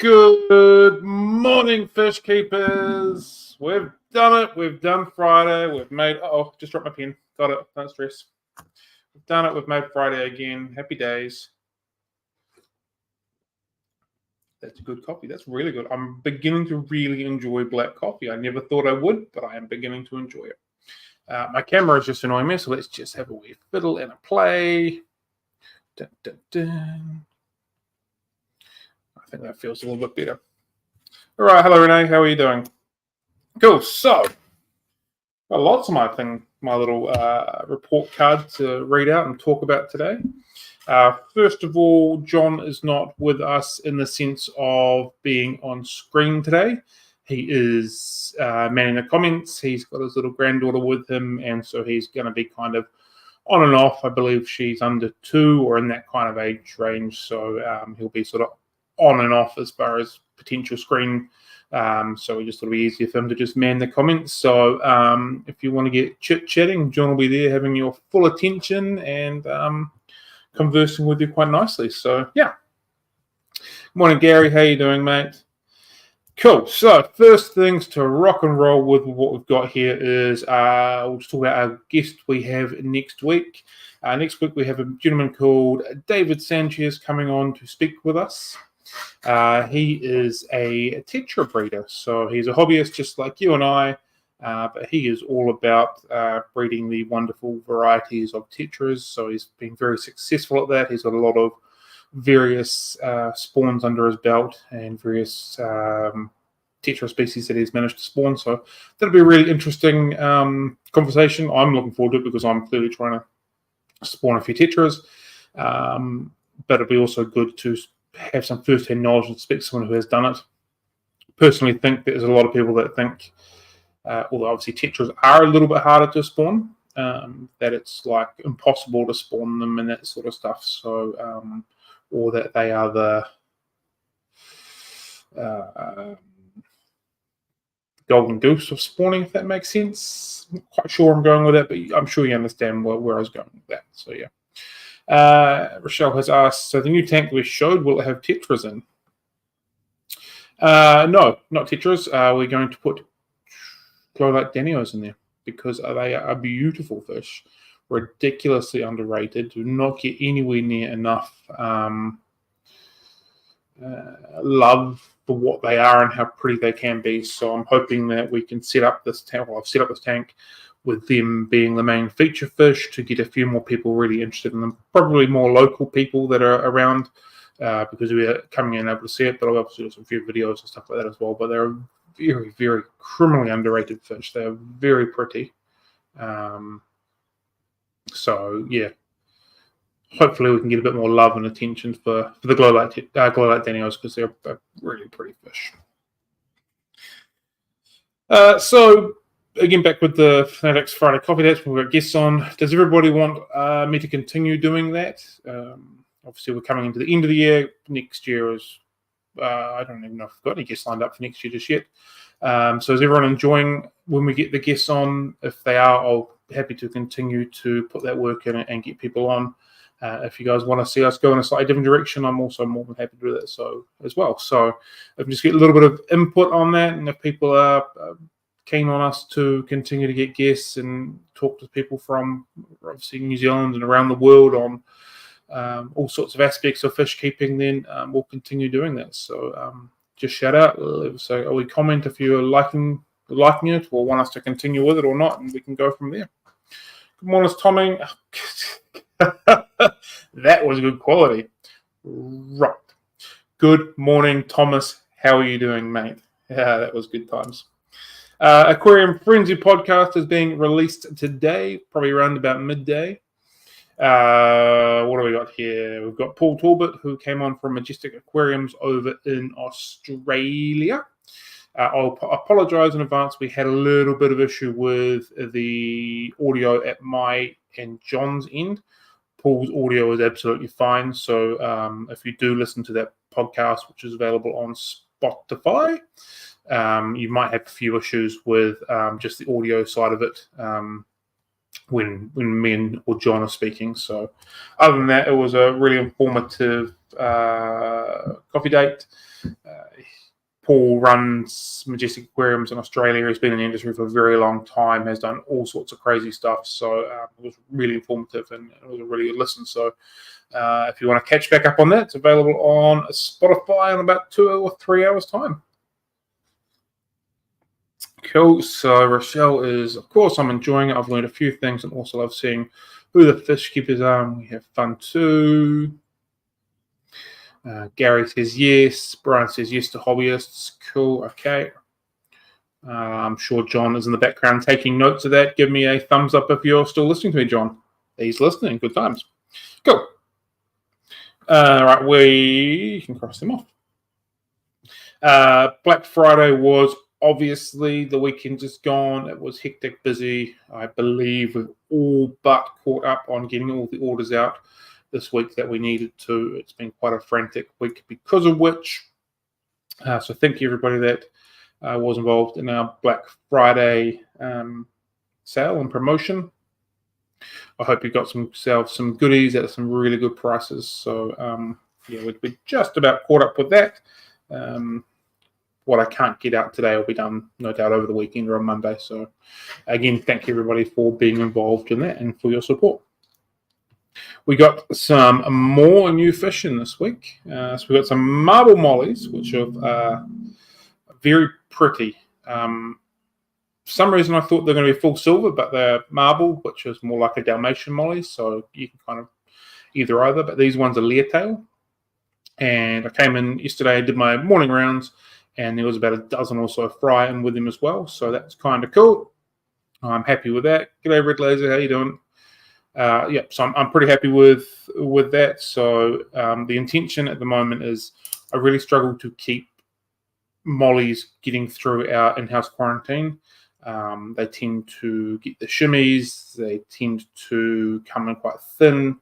Good morning, fish keepers. We've done it. We've done Friday. We've made... Oh, just dropped my pen. Got it. Don't stress. We've done it. We've made Friday again. Happy days. That's a good coffee. That's really good. I'm beginning to really enjoy black coffee. I never thought I would, but I am beginning to enjoy it. My camera is just annoying me, so let's just have a wee fiddle and a play. Dun, dun, dun. I think that feels a little bit better. All right, hello Renee, how are you doing? Cool. So, got lots of my little report card to read out and talk about today. First of all, John is not with us in the sense of being on screen today. He is manning the comments. He's got his little granddaughter with him, and so he's going to be kind of on and off. I believe she's under 2 or in that kind of age range, so he'll be sort of on and off as far as potential screen. So we just thought it'd be easier for him to just man the comments. So if you want to get chit-chatting, John will be there having your full attention and conversing with you quite nicely. So, yeah. Good morning, Gary. How you doing, mate? Cool. So, first things to rock and roll with what we've got here is we'll just talk about our guest we have next week. Next week, we have a gentleman called David Sanchez coming on to speak with us. He is a tetra breeder, so he's a hobbyist just like you and I, but he is all about breeding the wonderful varieties of tetras, so he's been very successful at that. He's got a lot of various spawns under his belt and various tetra species that he's managed to spawn, so that'll be a really interesting conversation. I'm looking forward to it because I'm clearly trying to spawn a few tetras, but it'll be also good to have some first-hand knowledge and speak to someone who has done it. Personally think there's a lot of people that think, although obviously tetras are a little bit harder to spawn, that it's like impossible to spawn them and that sort of stuff. So, or that they are the golden goose of spawning, if that makes sense. I'm not quite sure where I'm going with that, but I'm sure you understand where I was going with that. So, yeah. Rochelle has asked, so the new tank we showed, will it have tetras in? No, not tetras. We're going to put glow-light danios in there because they are beautiful fish, ridiculously underrated, do not get anywhere near enough love for what they are and how pretty they can be. So I'm hoping that we can set up this tank. Well, I've set up this tank with them being the main feature fish to get a few more people really interested in them. Probably more local people that are around because we're coming in able to see it, but I'll obviously do some few videos and stuff like that as well. But they're very, very criminally underrated fish. They're very pretty. So, yeah. Hopefully we can get a bit more love and attention for the glow-light danios because they're really pretty fish. So, again, back with the Finatics Friday Coffee Dates, we've got guests on. Does everybody want me to continue doing that? Obviously, we're coming into the end of the year. Next year is, I don't even know if we've got any guests lined up for next year just yet. So is everyone enjoying when we get the guests on? If they are, I'll be happy to continue to put that work in and get people on. If you guys want to see us go in a slightly different direction, I'm also more than happy to do that so as well. So if you just get a little bit of input on that, and if people are keen on us to continue to get guests and talk to people from obviously New Zealand and around the world on all sorts of aspects of fish keeping, then we'll continue doing that. So just shout out, so we comment if you're liking it or want us to continue with it or not, and we can go from there. Good morning, Tommy. That was good quality. Right. Good morning, Thomas. How are you doing, mate? Yeah, that was good times. Aquarium Frenzy podcast is being released today, probably around about midday. What do we got here? We've got Paul Talbot, who came on from Majestic Aquariums over in Australia. I'll apologise in advance. We had a little bit of issue with the audio at my and John's end. Paul's audio is absolutely fine. So if you do listen to that podcast, which is available on Spotify, you might have a few issues with just the audio side of it. when me or John are speaking. So other than that, it was a really informative coffee date. Paul runs Majestic Aquariums in Australia. He's been in the industry for a very long time, has done all sorts of crazy stuff. So it was really informative and it was a really good listen. So if you want to catch back up on that, it's available on Spotify in about 2 or 3 hours' time. Cool. So Rochelle is, of course, I'm enjoying it. I've learned a few things and also love seeing who the fish keepers are. We have fun too. Gary says yes. Brian says yes to hobbyists. Cool. Okay. I'm sure John is in the background taking notes of that. Give me a thumbs up if you're still listening to me, John. He's listening. Good times. Cool. Right, we can cross them off. Black Friday was obviously the weekend just gone. It was hectic, busy. I believe we've all but caught up on getting all the orders out this week that we needed to. It's been quite a frantic week because of which. So thank you everybody that was involved in our Black Friday sale and promotion. I hope you got some goodies at some really good prices. So yeah, we're just about caught up with that. What I can't get out today will be done, no doubt, over the weekend or on Monday. So again, thank you everybody for being involved in that and for your support. We got some more new fish in this week. So we got some marble mollies, which are very pretty. For some reason, I thought they're going to be full silver, but they're marble, which is more like a Dalmatian molly. So you can kind of either. But these ones are layer tail. And I came in yesterday, I did my morning rounds, and there was about a dozen or so fry in with them as well. So that's kind of cool. I'm happy with that. G'day, Red Laser. How you doing? Yeah, so I'm pretty happy with that. So the intention at the moment is I really struggle to keep mollies getting through our in-house quarantine. They tend to get the shimmies. They tend to come in quite thin,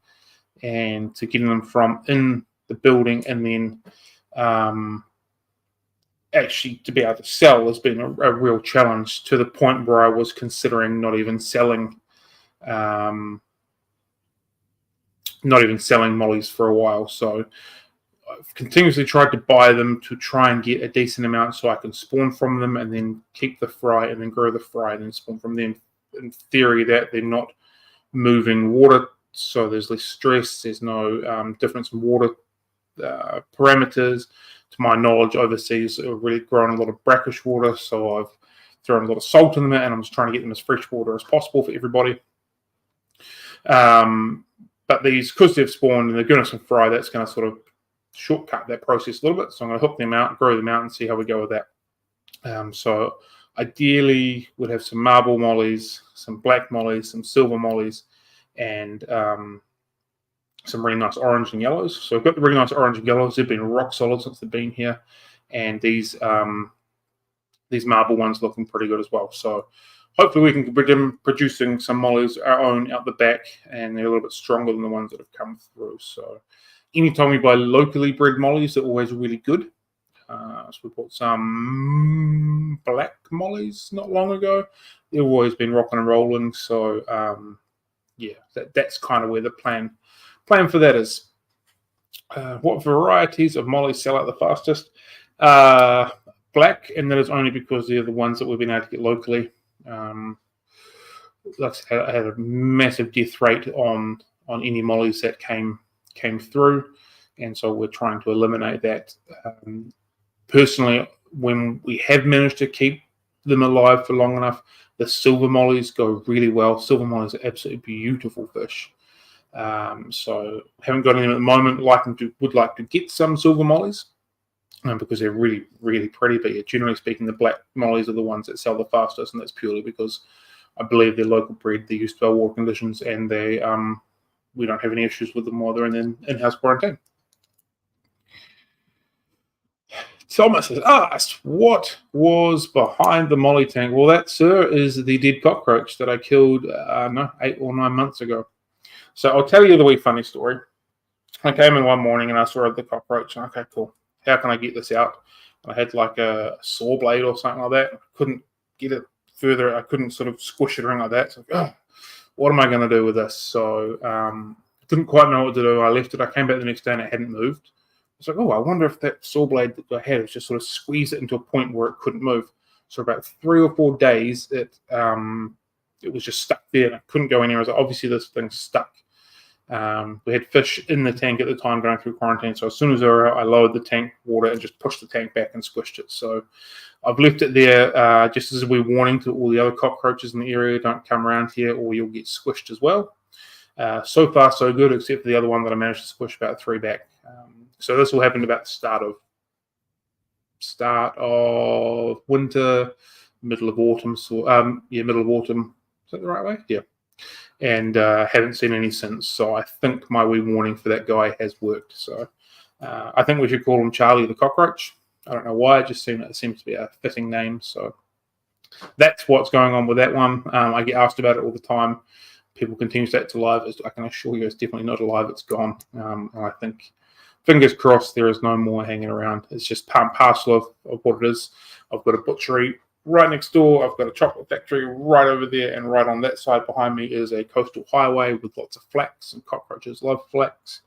and to getting them from in the building and then actually to be able to sell has been a real challenge, to the point where I was considering not even selling mollies for a while. So I've continuously tried to buy them to try and get a decent amount so I can spawn from them and then keep the fry and then grow the fry and then spawn from them. In theory, that they're not moving water, so there's less stress. There's no difference in water parameters. To my knowledge, overseas are really growing a lot of brackish water, so I've thrown a lot of salt in them, and I'm just trying to get them as fresh water as possible for everybody. But these, because they've spawned and they're giving us some fry, that's going to sort of shortcut that process a little bit. So I'm going to hook them out, grow them out, and see how we go with that. So ideally, we'd have some marble mollies, some black mollies, some silver mollies, and some really nice orange and yellows. So I've got the really nice orange and yellows. They've been rock solid since they've been here, and these marble ones looking pretty good as well. So hopefully we can begin producing some mollies our own out the back, and they're a little bit stronger than the ones that have come through. So anytime we buy locally bred mollies, they're always really good. So we bought some black mollies not long ago. They've always been rocking and rolling. So yeah, that's kind of where the plan for that is. What varieties of mollies sell out the fastest? Black, and that is only because they're the ones that we've been able to get locally. Like I said, I had a massive death rate on any mollies that came through, and so we're trying to eliminate that. Personally, when we have managed to keep them alive for long enough, the silver mollies go really well. Silver mollies are absolutely beautiful fish. So haven't got any at the moment. Would like to get some silver mollies because they're really, really pretty. But yeah, generally speaking, the black mollies are the ones that sell the fastest, and that's purely because I believe they're local bred. They're used to our water conditions, and they we don't have any issues with them while they're in in-house quarantine. Thomas has asked, what was behind the molly tank? Well, that, sir, is the dead cockroach that I killed 8 or 9 months ago. So I'll tell you the wee funny story. I came in one morning and I saw the cockroach. And, okay, cool. How can I get this out? I had like a saw blade or something like that. I couldn't get it further. I couldn't sort of squish it around like that. So, what am I going to do with this? So didn't quite know what to do. I left it. I came back the next day and it hadn't moved. It's like, oh, I wonder if that saw blade that I had was just sort of squeezed it into a point where it couldn't move. So about 3 or 4 days, it was just stuck there and it couldn't go anywhere. I was like, obviously this thing's stuck. We had fish in the tank at the time going through quarantine. So as soon as they were out, I lowered the tank water and just pushed the tank back and squished it. So I've left it there just as a wee warning to all the other cockroaches in the area. Don't come around here or you'll get squished as well. So far, so good, except for the other one that I managed to squish about 3 back. So this will happen about the start of winter, middle of autumn. So middle of autumn. Is that the right way? Yeah. And haven't seen any since. So I think my wee warning for that guy has worked. So I think we should call him Charlie the Cockroach. I don't know why. It seems to be a fitting name. So that's what's going on with that one. I get asked about it all the time. People continue to say it's alive. I can assure you it's definitely not alive. It's gone. And I think, fingers crossed, there is no more hanging around. It's just part and parcel of what it is. I've got a butchery right next door. I've got a chocolate factory right over there. And right on that side behind me is a coastal highway with lots of flax. And cockroaches love flax.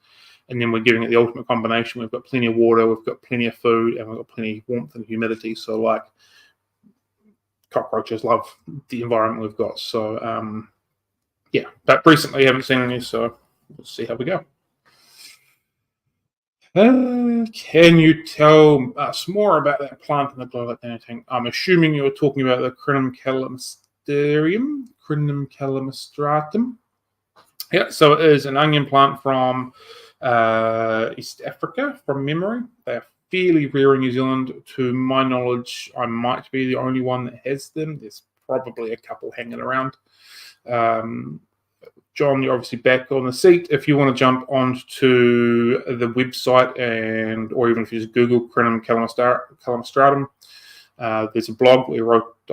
And then we're giving it the ultimate combination. We've got plenty of water. We've got plenty of food. And we've got plenty of warmth and humidity. So, like, cockroaches love the environment we've got. So, yeah, but recently I haven't seen any, so we'll see how we go. Can you tell us more about that plant in the glow light tank? I'm assuming you're talking about the Crinum calamistratum. Yeah, so it is an onion plant from East Africa, from memory. They're fairly rare in New Zealand. To my knowledge, I might be the only one that has them. There's probably a couple hanging around. John, you're obviously back on the seat. If you want to jump onto the website or even if you just Google Crinum calamistratum, there's a blog I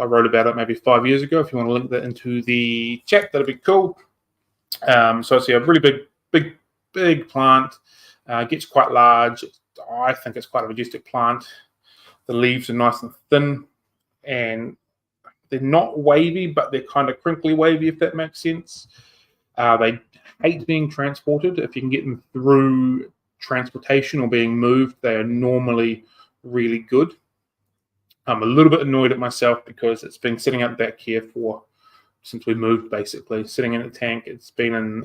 wrote about it maybe 5 years ago. If you want to link that into the chat, that'd be cool. So it's a really big plant. Gets quite large. I think it's quite a majestic plant. The leaves are nice and thin, and they're not wavy, but they're kind of crinkly wavy, if that makes sense. They hate being transported. If you can get them through transportation or being moved, they are normally really good. I'm a little bit annoyed at myself because it's been sitting out back here since we moved, basically. Sitting in a tank. It's been in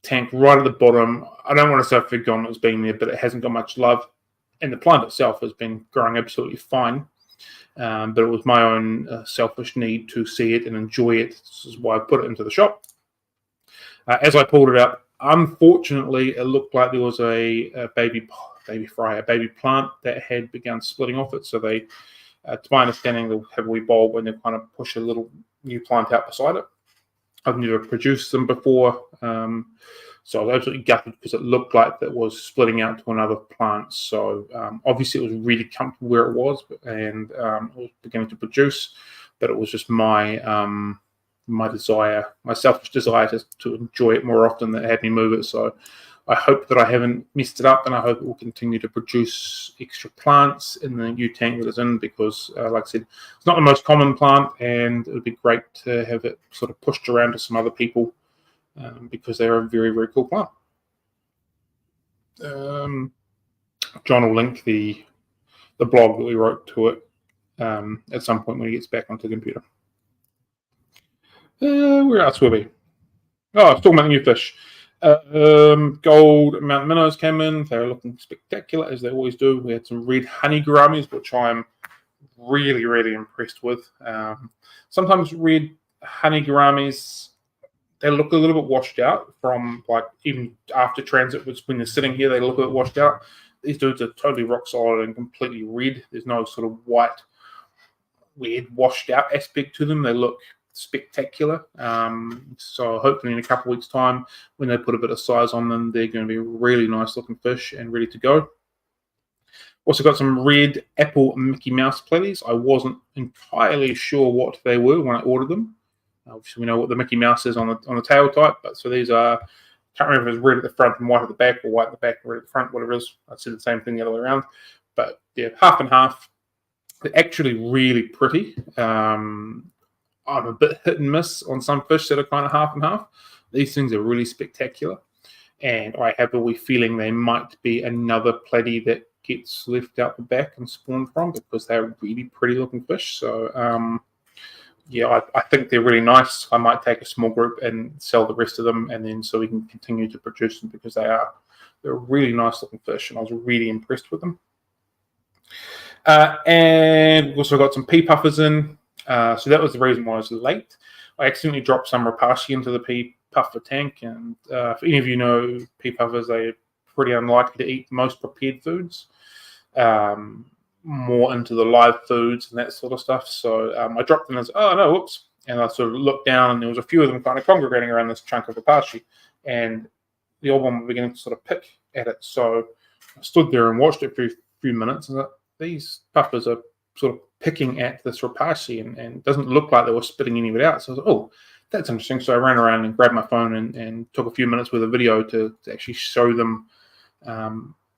tank right at the bottom. I don't want to say I've forgotten it's been there, but it hasn't got much love. And the plant itself has been growing absolutely fine. But it was my own selfish need to see it and enjoy it. This is why I put it into the shop. As I pulled it out, unfortunately, it looked like there was a baby plant that had begun splitting off it. So they, to my understanding, they'll have a wee bulb and they kind of push a little new plant out beside it. I've never produced them before. So I was absolutely gutted because it looked like it was splitting out to another plant. So obviously it was really comfortable where it was, and it was beginning to produce. But it was just my selfish desire to enjoy it more often that had me move it. So I hope that I haven't messed it up, and I hope it will continue to produce extra plants in the new tank that it's in, because, like I said, it's not the most common plant, and it would be great to have it sort of pushed around to some other people. Because they're a very, very cool plant. John will link the blog that we wrote to it at some point when he gets back onto the computer. Where else will we? Oh, I was talking about the new fish. Gold mountain minnows came in. They were looking spectacular, as they always do. We had some red honey gouramis, which I'm really, really impressed with. Sometimes red honey gouramis, they look a little bit washed out from, like, even after transit, which when they're sitting here, they look a bit washed out. These dudes are totally rock solid and completely red. There's no sort of white, weird, washed out aspect to them. They look spectacular. So hopefully in a couple of weeks' time, when they put a bit of size on them, they're going to be really nice looking fish and ready to go. Also got some red apple Mickey Mouse platies. I wasn't entirely sure what they were when I ordered them. Obviously, we know what the Mickey Mouse is on the tail type, but so these are, can't remember if it's red at the front and white at the back, or white at the back and red at the front, whatever it is. I'd say the same thing the other way around. But yeah, half and half. They're actually really pretty. I'm a bit hit and miss on some fish that are kind of half and half. These things are really spectacular. And I have a wee feeling they might be another platy that gets left out the back and spawned from, because they're really pretty looking fish. So, yeah, I think they're really nice. I might take a small group and sell the rest of them, and then so we can continue to produce them, because they're really nice looking fish, and I was really impressed with them. And we've also got some pea puffers in. So that was the reason why I was late. I accidentally dropped some rapashi into the pea puffer tank, and if any of you know pea puffers, they're pretty unlikely to eat most prepared foods. More into the live foods and that sort of stuff. So I dropped them as, oh no, whoops. And I sort of looked down, and there was a few of them kind of congregating around this chunk of rapashi, and the old one was beginning to sort of pick at it. So I stood there and watched it for a few minutes, and like, these puffers are sort of picking at this rapashi, and it doesn't look like they were spitting any of it out. So I was like, oh, that's interesting. So I ran around and grabbed my phone and took a few minutes with a video to actually show them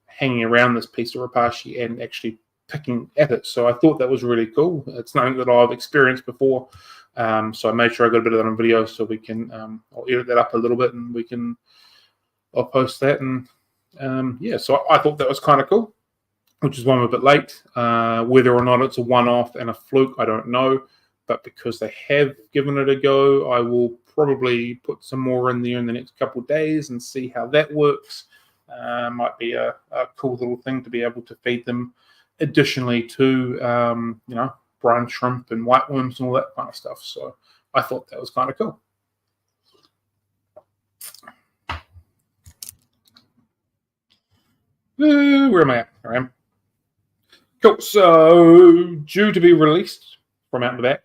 hanging around this piece of rapashi and actually picking at it. So I thought that was really cool. It's nothing that I've experienced before. So I made sure I got a bit of that on video, so we can, I'll edit that up a little bit, and I'll post that. And yeah, so I thought that was kind of cool, which is why I'm a bit late. Whether or not it's a one-off and a fluke, I don't know. But because they have given it a go, I will probably put some more in there in the next couple of days and see how that works. Might be a cool little thing to be able to feed them additionally to, you know, brine shrimp and white worms and all that kind of stuff. So I thought that was kind of cool. Where am I at? There I am. Cool. So due to be released from out the back,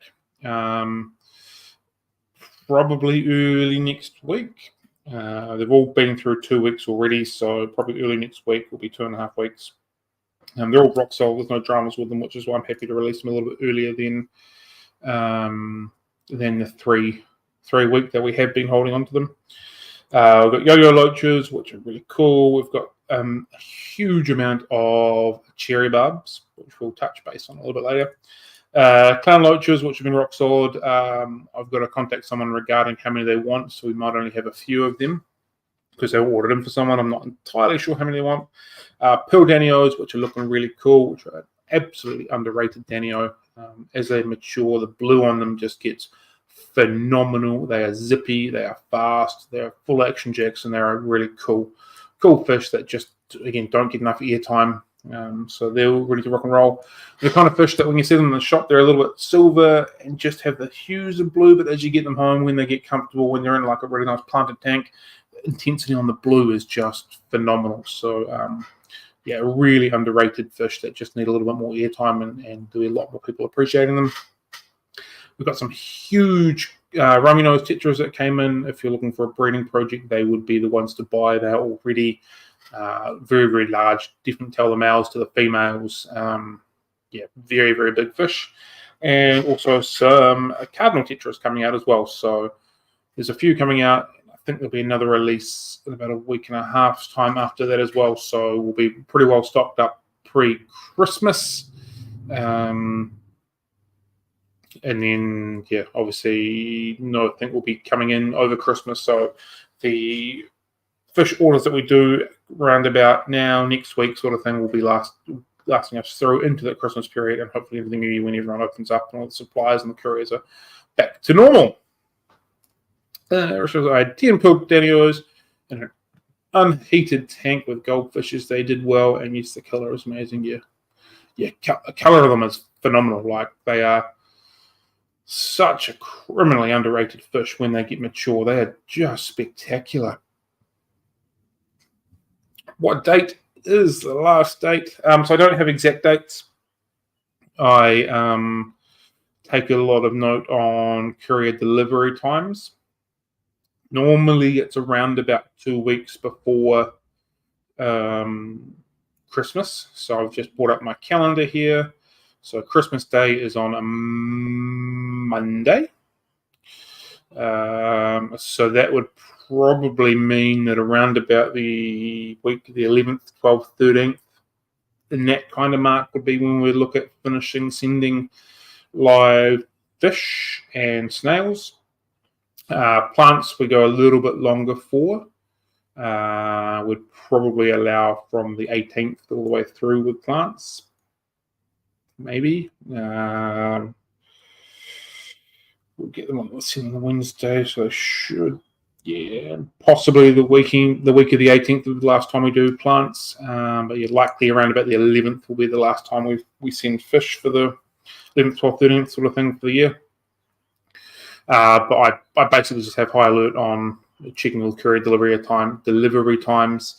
probably early next week. They've all been through 2 weeks already, so probably early next week will be 2.5 weeks. They're all rock solid. There's no dramas with them, which is why I'm happy to release them a little bit earlier than the three week that we have been holding on to them. We've got yo-yo loaches, which are really cool. We've got a huge amount of cherry barbs, which we'll touch base on a little bit later. Clown loaches, which have been rock solid. I've got to contact someone regarding how many they want, so we might only have a few of them because they ordered them for someone. I'm not entirely sure how many they want. Pearl Danios, which are looking really cool, which are absolutely underrated Danio. As they mature, the blue on them just gets phenomenal. They are zippy, they are fast, they're full action jacks, and they're a really cool fish that just, again, don't get enough airtime. So they're ready to rock and roll. The kind of fish that when you see them in the shop, they're a little bit silver and just have the hues of blue, but as you get them home, when they get comfortable, when they're in like a really nice planted tank, the intensity on the blue is just phenomenal. So yeah, really underrated fish that just need a little bit more airtime, and do a lot more people appreciating them. We've got some huge rummy nose tetras that came in. If you're looking for a breeding project, they would be the ones to buy. They're already very, very large. Different tell the males to the females. Yeah, very, very big fish. And also some cardinal tetras coming out as well. So there's a few coming out. I think there'll be another release in about a week and a half's time after that as well. So we'll be pretty well stocked up pre-Christmas. And then, yeah, obviously, no, I think will be coming in over Christmas. So the fish orders that we do round about now, next week sort of thing, will be lasting us through into the Christmas period, and hopefully into the new year when everyone opens up and all the supplies and the couriers are back to normal. I had 10 Pearl Danios in an unheated tank with goldfishes. They did well, and yes, the color is amazing. Yeah, the color of them is phenomenal. Like, they are such a criminally underrated fish when they get mature. They are just spectacular. What date is the last date? So I don't have exact dates. I take a lot of note on courier delivery times. Normally, it's around about 2 weeks before Christmas. So I've just brought up my calendar here. So Christmas Day is on a Monday. So that would probably mean that around about the week of the 11th, 12th, 13th, in that kind of mark would be when we look at finishing sending live fish and snails. Plants we go a little bit longer for. Would probably allow from the 18th all the way through with plants. Maybe. We'll get them on the Wednesday, so they should. Yeah, possibly the week of the 18th will be the last time we do plants. But yeah, likely around about the 11th will be the last time we send fish for the 11th, 12th, 13th sort of thing for the year. But I basically just have high alert on checking all courier delivery times,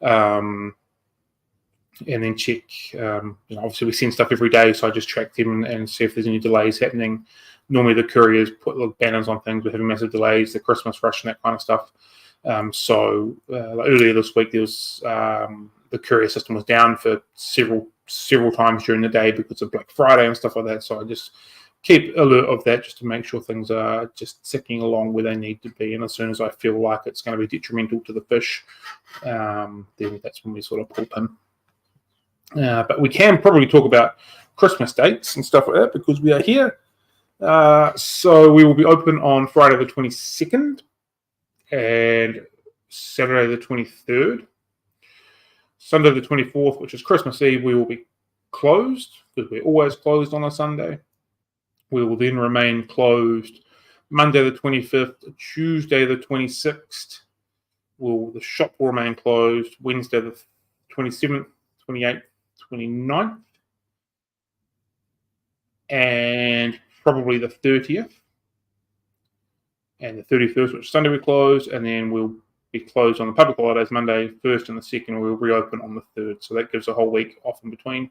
and then check. Obviously we send stuff every day, so I just track them and see if there's any delays happening. Normally the couriers put little banners on things. We're having massive delays, the Christmas rush and that kind of stuff. So earlier this week, there was the courier system was down for several times during the day because of Black Friday and stuff like that. So I just keep alert of that just to make sure things are just ticking along where they need to be. And as soon as I feel like it's going to be detrimental to the fish, then that's when we sort of pull pin. But we can probably talk about Christmas dates and stuff like that because we are here. So we will be open on Friday the 22nd and Saturday the 23rd. Sunday the 24th, which is Christmas Eve, we will be closed because we're always closed on a Sunday. We will then remain closed Monday the 25th, Tuesday the 26th. The shop will remain closed Wednesday the 27th, 28th, 29th, and probably the 30th. And the 31st, which is Sunday, we close, and then we'll be closed on the public holidays Monday 1st and the 2nd. We'll reopen on the 3rd. So that gives a whole week off in between.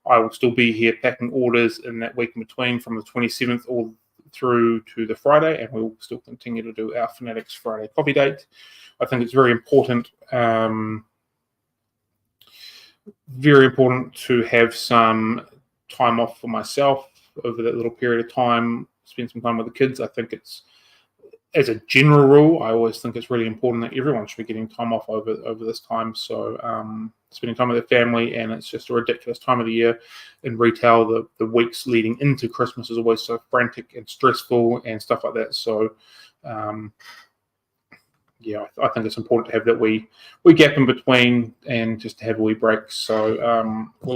I will still be here packing orders in that week in between from the 27th all through to the Friday, and we'll still continue to do our Finatics Friday coffee date. I think it's very important to have some time off for myself over that little period of time, spend some time with the kids. I think it's, as a general rule, I always think it's really important that everyone should be getting time off over this time. So spending time with their family, and it's just a ridiculous time of the year in retail. The weeks leading into Christmas is always so frantic and stressful and stuff like that. So yeah, I think it's important to have that we gap in between and just to have a wee break. So we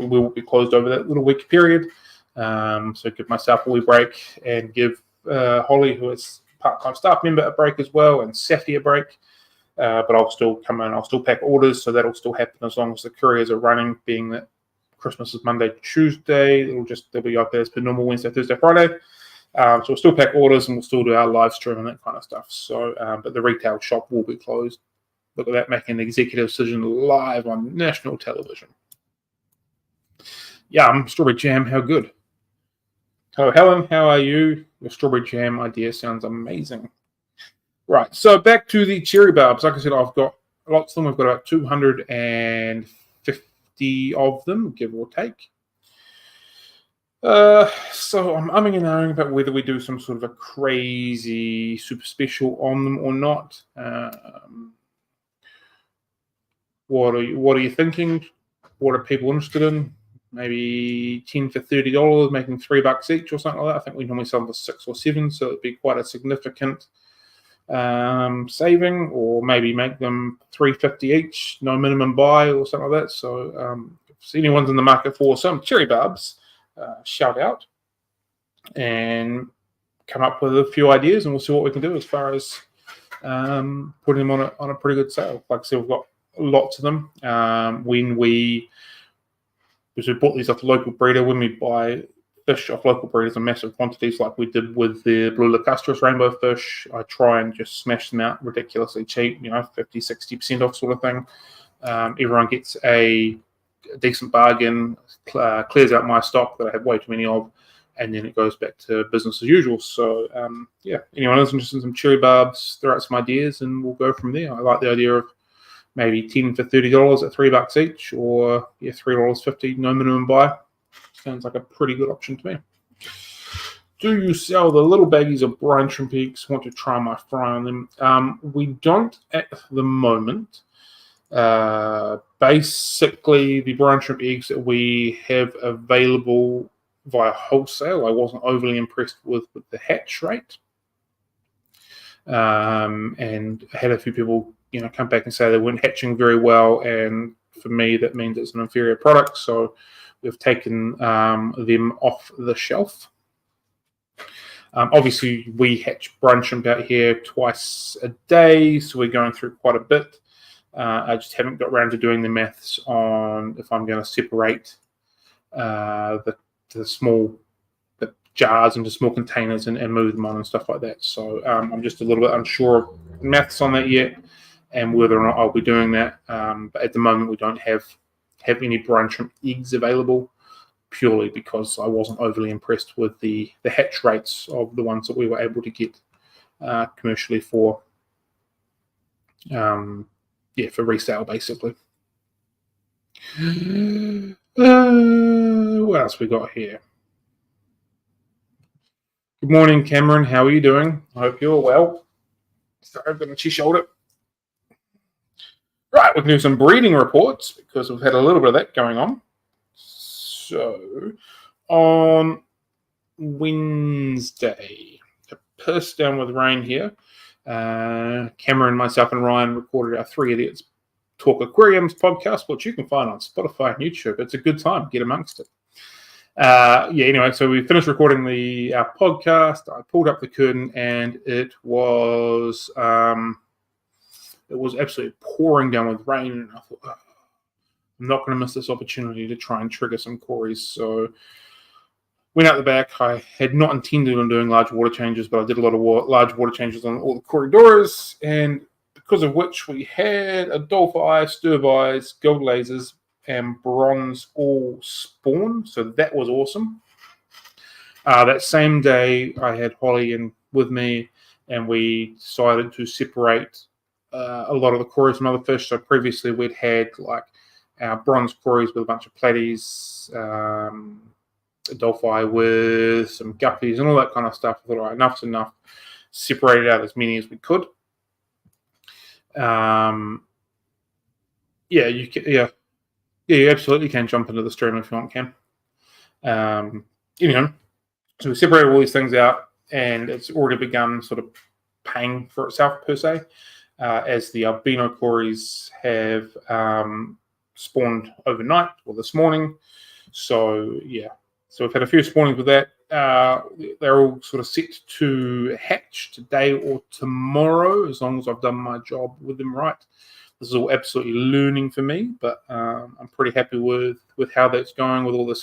will be closed over that little week period. So give myself a wee break and give Holly, who is part-time staff member, a break as well, and Safety a break. But I'll still come in, I'll still pack orders, so that'll still happen as long as the couriers are running, being that Christmas is Monday, Tuesday. They'll be open as per normal Wednesday, Thursday, Friday. So we'll still pack orders and we'll still do our live stream and that kind of stuff. So, but the retail shop will be closed. Look at that, making an executive decision live on national television. Yum, strawberry jam, how good. Hello, Helen, how are you? Your strawberry jam idea sounds amazing. Right, so back to the cherry barbs. Like I said, I've got lots of them. I've got about 250 of them, give or take. So I'm umming and ahhing about whether we do some sort of a crazy super special on them or not. What are you thinking? What are people interested in? Maybe 10 for $30, making $3 each or something like that. I think we normally sell them for 6 or 7, so it'd be quite a significant saving. Or maybe make them $3.50 each, no minimum buy or something like that. So if anyone's in the market for some cherry barbs, shout out and come up with a few ideas, and we'll see what we can do as far as putting them on a pretty good sale. Like I said, we've got lots of them. Because we bought these off the local breeder, when we buy fish off local breeders in massive quantities, like we did with the blue lacustrous rainbow fish, I try and just smash them out ridiculously cheap, 50, 60% off sort of thing. Everyone gets a decent bargain, clears out my stock that I have way too many of, and then it goes back to business as usual. So, yeah, anyone else interested in some cherry barbs, throw out some ideas, and we'll go from there. I like the idea of maybe 10 for $30 at $3 each, or $3.50, no minimum buy. Sounds like a pretty good option to me. Do you sell the little baggies of brine shrimp eggs? Want to try my fry on them? We don't at the moment. Basically, the brine shrimp eggs that we have available via wholesale. I wasn't overly impressed with the hatch rate. And I had a few people, come back and say they weren't hatching very well, and for me that means it's an inferior product, so we've taken them off the shelf. Obviously, we hatch brine shrimp out here twice a day, so we're going through quite a bit. I just haven't got around to doing the maths on if I'm going to separate the small jars into small containers and move them on and stuff like that. So I'm just a little bit unsure of maths on that yet, and whether or not I'll be doing that. But at the moment, we don't have any brine shrimp eggs available, purely because I wasn't overly impressed with the hatch rates of the ones that we were able to get commercially for resale, basically. What else we got here? Good morning, Cameron. How are you doing? I hope you're well. Sorry, I've got an itchy shoulder. Right, we can do some breeding reports because we've had a little bit of that going on. So, on Wednesday, a purse down with rain here. Cameron, myself, and Ryan recorded our Three Idiots Talk Aquariums podcast, which you can find on Spotify and YouTube. It's a good time. Get amongst it. Anyway, so we finished recording our podcast. I pulled up the curtain, and it was absolutely pouring down with rain. And I thought, I'm not going to miss this opportunity to try and trigger some cories. So went out the back. I had not intended on doing large water changes, but I did a lot of large water changes on all the corridors, and because of which we had a dolphin, stir-buys, gold lasers, and bronze all spawn. So that was awesome. That same day, I had Holly with me, and we decided to separate a lot of the cories from other fish. So previously, we'd had like our bronze cories with a bunch of platies, a dolphin with some guppies and all that kind of stuff. I thought, all right, enough's enough. Separated out as many as we could. You absolutely can jump into the stream if you want, Cam. So we separated all these things out, and it's already begun sort of paying for itself per se, as the albino cories have spawned overnight or this morning. So we've had a few spawnings with that. They're all sort of set to hatch today or tomorrow, as long as I've done my job with them right. This is all absolutely learning for me, but I'm pretty happy with how that's going, with all the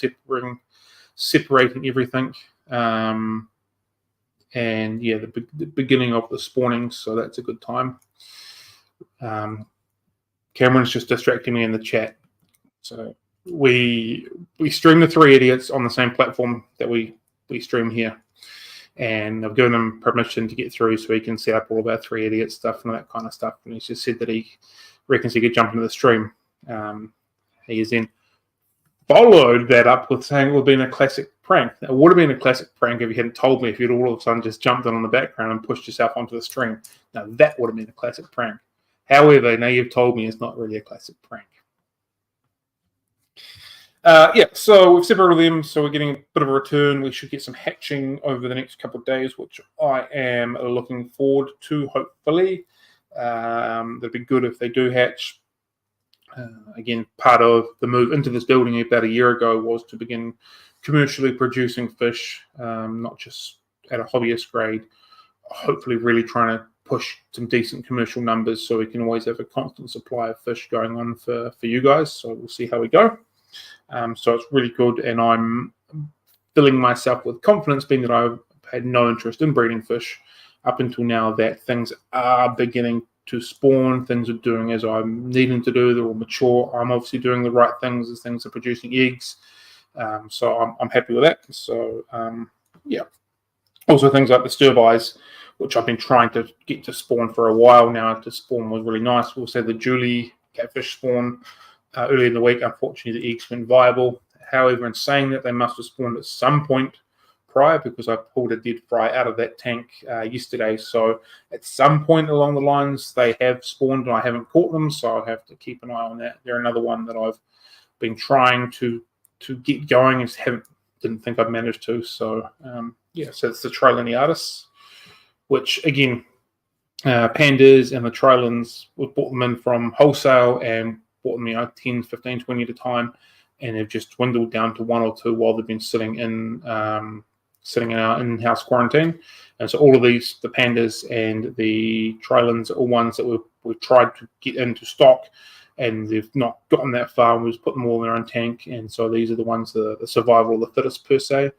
separating everything. The beginning of the spawning, so that's a good time. Cameron's just distracting me in the chat. So we stream the Three Idiots on the same platform that we stream here, and I've given him permission to get through so he can set up all of our Three Idiots stuff and that kind of stuff. And he's just said that he reckons he could jump into the stream. He has then followed that up with saying it would have been a classic prank. It would have been a classic prank if you hadn't told me, if you'd all of a sudden just jumped in on the background and pushed yourself onto the stream. Now, that would have been a classic prank. However, now you've told me it's not really a classic prank. So we've separated them, so we're getting a bit of a return. We should get some hatching over the next couple of days, which I am looking forward to, hopefully. That'd be good if they do hatch. Again, part of the move into this building about a year ago was to begin commercially producing fish, not just at a hobbyist grade, hopefully really trying to push some decent commercial numbers so we can always have a constant supply of fish going on for you guys. So we'll see how we go. So it's really good, and I'm filling myself with confidence, being that I've had no interest in breeding fish up until now, that things are beginning to spawn, things are doing as I'm needing to do, they're all mature. I'm obviously doing the right things as things are producing eggs. So I'm happy with that. So, Also things like the stir-buys, which I've been trying to get to spawn for a while now. To spawn was really nice. We'll say the Julie catfish spawn early in the week. Unfortunately, the eggs weren't viable. However, in saying that, they must have spawned at some point prior, because I pulled a dead fry out of that tank yesterday. So at some point along the lines, they have spawned and I haven't caught them. So I'll have to keep an eye on that. They're another one that I've been trying to get going and haven't didn't think I'd manage to. So yeah, so it's the Triliniatis, which again, pandas and the trilins, we bought them in from wholesale and bought them 10, 15, 20 at a time, and they've just dwindled down to 1 or 2 while they've been sitting in our in-house quarantine. And so all of these, the pandas and the trilins, are all ones that we've tried to get into stock, and they've not gotten that far. We've just put them all in their own tank, and so these are the ones that are the survival of the fittest per se.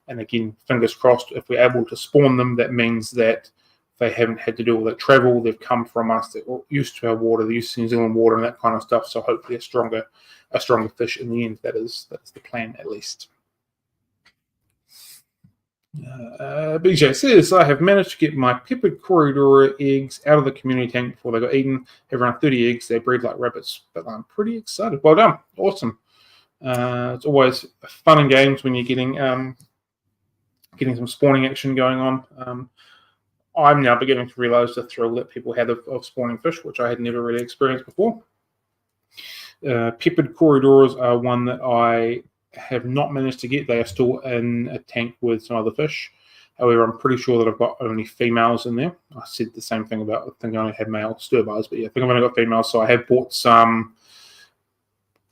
And again, fingers crossed, if we're able to spawn them, that means that they haven't had to do all that travel. They've come from us. They're used to our water. They're used to New Zealand water and that kind of stuff. So hopefully a stronger fish in the end. That's the plan, at least. BJ says, I have managed to get my peppered corridor eggs out of the community tank before they got eaten. Have around 30 eggs. They breed like rabbits, but I'm pretty excited. Well done. Awesome. It's always fun and games when you're getting some spawning action going on. I'm now beginning to realize the thrill that people had of spawning fish, which I had never really experienced before. Peppered corridors are one that I have not managed to get. They are still in a tank with some other fish. However, I'm pretty sure that I've got only females in there. I said the same thing about, I think I only had male stir bars, but yeah, I think I've only got females. So I have bought some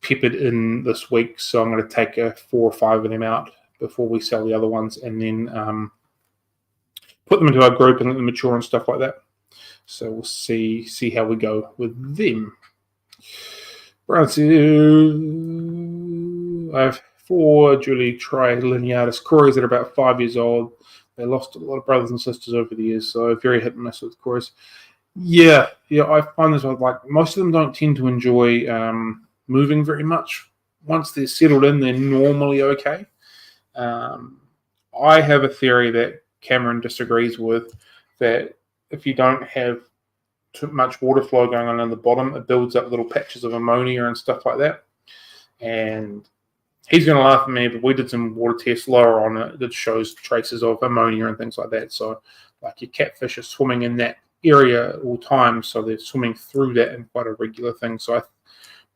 peppered in this week. So I'm going to take 4 or 5 of them out before we sell the other ones, and then put them into our group and let them mature and stuff like that. So we'll see how we go with them. Brian says, I have 4 Julie Triliniatis Cories that are about 5 years old. They lost a lot of brothers and sisters over the years, so very hit and miss with Cories. Yeah, I find this like most of them don't tend to enjoy moving very much. Once they're settled in, they're normally okay. I have a theory that Cameron disagrees with, that if you don't have too much water flow going on in the bottom, it builds up little patches of ammonia and stuff like that. And he's going to laugh at me, but we did some water tests lower on it that shows traces of ammonia and things like that. So like your catfish are swimming in that area at all times, so they're swimming through that in quite a regular thing. So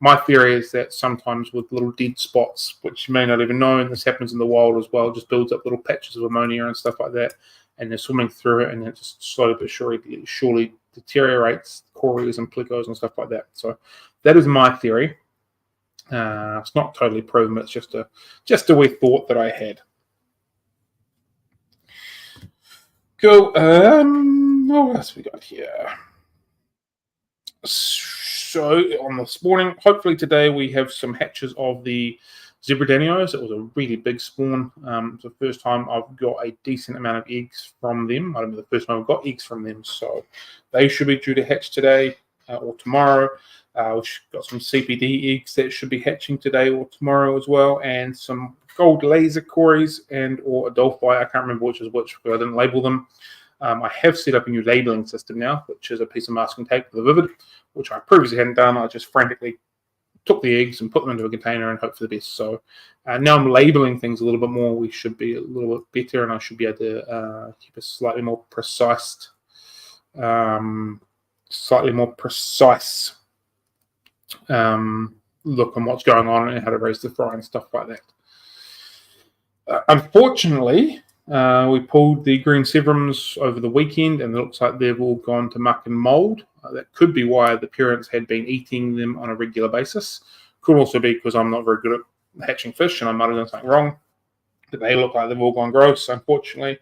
my theory is that sometimes with little dead spots, which you may not even know, and this happens in the wild as well, just builds up little patches of ammonia and stuff like that, and they're swimming through it, and it just slowly but surely deteriorates cories and plecos and stuff like that. So that is my theory. It's not totally proven, it's just a wee thought that I had. Cool. What else we got here? So on this morning, hopefully today we have some hatches of the Zebradanios. It was a really big spawn. It's the first time I've got a decent amount of eggs from them. I don't know the first time I've got eggs from them. So they should be due to hatch today or tomorrow. We've got some CPD eggs that should be hatching today or tomorrow as well, and some gold laser cories and or Adelphi. I can't remember which is which because I didn't label them. I have set up a new labeling system now, which is a piece of masking tape with a Vivid, which I previously hadn't done. I just frantically took the eggs and put them into a container and hope for the best. So now I'm labeling things a little bit more. We should be a little bit better, and I should be able to keep a slightly more precise look on what's going on and how to raise the fry and stuff like that. Unfortunately, we pulled the green severums over the weekend, and it looks like they've all gone to muck and mold. That could be why the parents had been eating them on a regular basis. Could also be because I'm not very good at hatching fish and I might have done something wrong. But they look like they've all gone gross, unfortunately.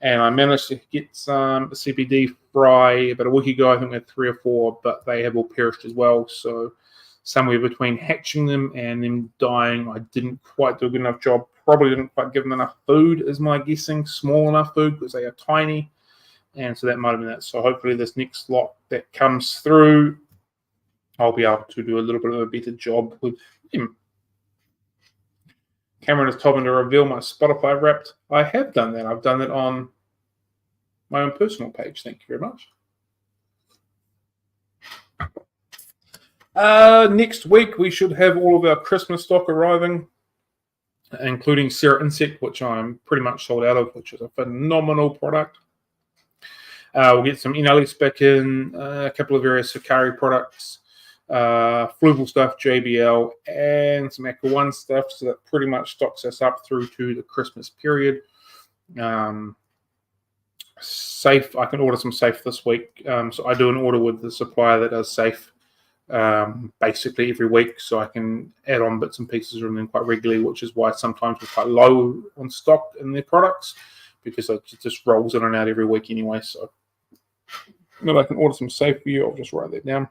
And I managed to get some CPD fry about a week ago. I think we had 3 or 4, but they have all perished as well. So somewhere between hatching them and them dying, I didn't quite do a good enough job. Probably didn't quite give them enough food, is my guessing. Small enough food because they are tiny. And so that might have been that. So hopefully this next lot that comes through, I'll be able to do a little bit of a better job with him. Cameron has told me to reveal my Spotify Wrapped. I have done that. I've done that on my own personal page. Thank you very much. Next week, we should have all of our Christmas stock arriving, including Sarah Insect, which I'm pretty much sold out of, which is a phenomenal product. We'll get some NLS back in, a couple of various Sakari products. Fluval stuff, JBL, and some Aqua1 stuff. So that pretty much stocks us up through to the Christmas period. Safe, I can order some safe this week. So I do an order with the supplier that does safe basically every week, so I can add on bits and pieces from them quite regularly, which is why sometimes we're quite low on stock in their products, because it just rolls in and out every week anyway. So then I can order some safe for you. I'll just write that down.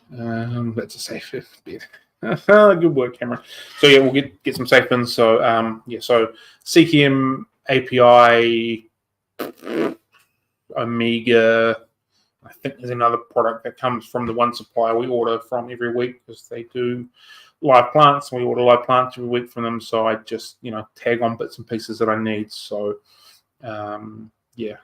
That's a safe bit. Good work, Cameron. So yeah, we'll get some safe in. So yeah, so CKM, API, Omega. I think there's another product that comes from the one supplier we order from every week, because they do live plants, and we order live plants every week from them. So I just, tag on bits and pieces that I need. So yeah,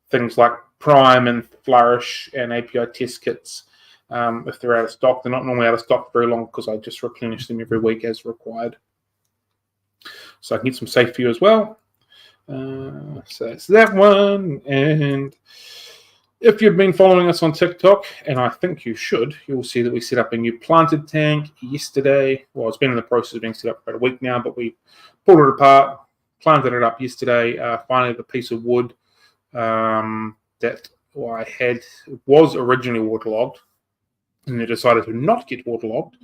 things like Prime and Flourish and API test kits, if they're out of stock, they're not normally out of stock very long, because I just replenish them every week as required. So I can get some safe for you as well. So it's that one. And if you've been following us on TikTok, and I think you should, you'll see that we set up a new planted tank yesterday. Well, it's been in the process of being set up for about a week now, but we pulled it apart, planted it up yesterday. Finally, the piece of wood that I had was originally waterlogged, and they decided to not get waterlogged,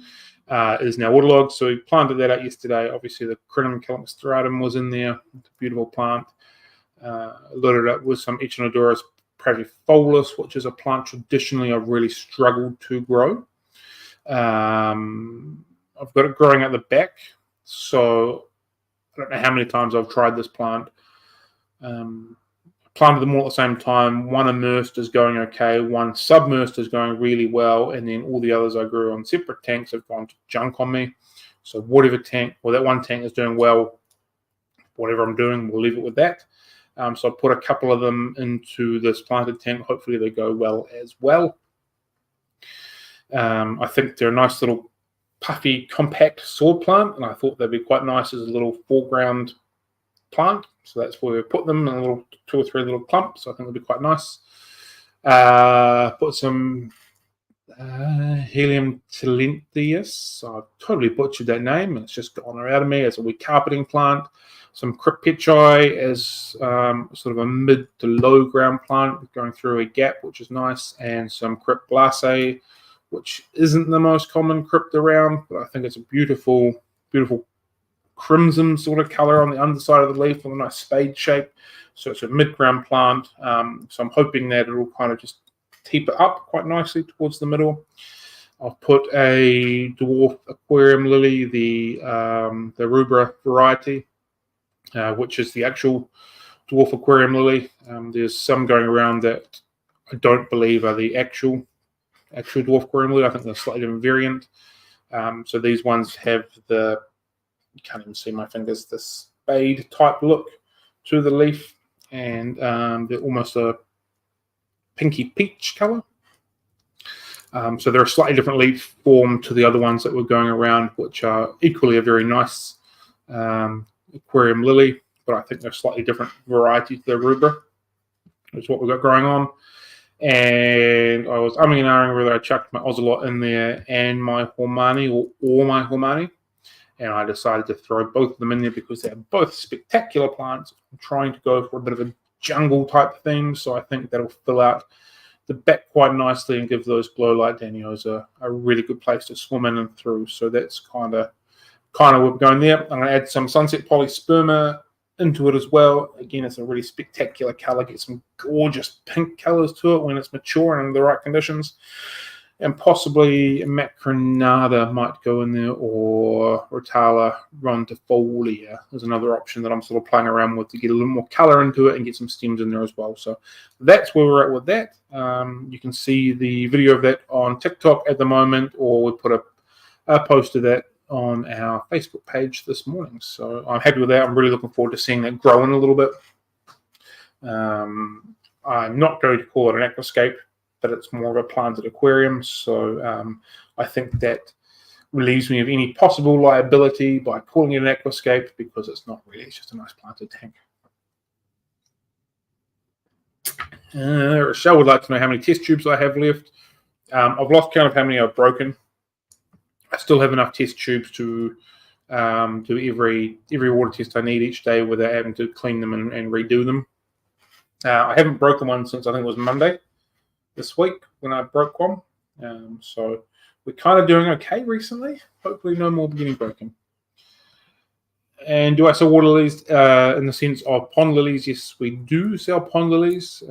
is now waterlogged. So we planted that out yesterday. Obviously, the Crinum calamus was in there. It's a beautiful plant. Loaded it up with some Echinodorus Pravifolus, which is a plant traditionally I've really struggled to grow. I've got it growing at the back, so I don't know how many times I've tried this plant. Planted them all at the same time. One immersed is going okay, one submersed is going really well, and then all the others I grew on separate tanks have gone to junk on me. So whatever tank, or that one tank is doing well, whatever I'm doing, we'll leave it with that. So I put a couple of them into this planted tank. Hopefully they go well as well. I think they're a nice little puffy, compact sword plant, and I thought they'd be quite nice as a little foreground plant. So that's where we put them in a little 2 or 3 little clumps. So I think they'll be quite nice. Put some Helium Talenthius. I've totally butchered that name, and it's just gone out of me as a wee carpeting plant. Some Cryptpechi as sort of a mid to low ground plant going through a gap, which is nice, and some Crypt Glace, which isn't the most common crypt around, but I think it's a beautiful, beautiful crimson sort of color on the underside of the leaf with a nice spade shape. So it's a mid-ground plant. So I'm hoping that it'll kind of just taper up quite nicely towards the middle. I've put a dwarf aquarium lily, the rubra variety, which is the actual dwarf aquarium lily. There's some going around that I don't believe are the actual dwarf aquarium lily. I think they're a slightly different variant. So these ones have the, you can't even see my fingers, the spade type look to the leaf, and they're almost a pinky peach color. So they're a slightly different leaf form to the other ones that were going around, which are equally a very nice aquarium lily, but I think they're slightly different variety to the rubra. That's what we've got growing on. And I was umming and ahhing whether I chucked my Ocelot in there and my Hormani, or all my Hormani, and I decided to throw both of them in there because they're both spectacular plants. I'm trying to go for a bit of a jungle type theme, so I think that'll fill out the back quite nicely and give those glow light Danios a really good place to swim in and through. So that's kind of what we're going there. I'm going to add some Sunset Polysperma into it as well. Again, it's a really spectacular color. Get some gorgeous pink colors to it when it's mature and in the right conditions. And possibly Macronada might go in there, or Rotala rondifolia is another option that I'm sort of playing around with to get a little more color into it and get some stems in there as well. So that's where we're at with that. You can see the video of that on TikTok at the moment, or we put a post of that on our Facebook page this morning. So I'm happy with that. I'm really looking forward to seeing that growing a little bit. I'm not going to call it an aquascape, but it's more of a planted aquarium. So I think that relieves me of any possible liability by calling it an aquascape, because it's not really. It's just a nice planted tank. Rochelle would like to know how many test tubes I have left. I've lost count of how many I've broken. I still have enough test tubes to do every water test I need each day without having to clean them and redo them. I haven't broken one since I think it was Monday this week when I broke one. So we're kind of doing okay recently. Hopefully no more getting broken. And do I sell water lilies in the sense of pond lilies? Yes, we do sell pond lilies.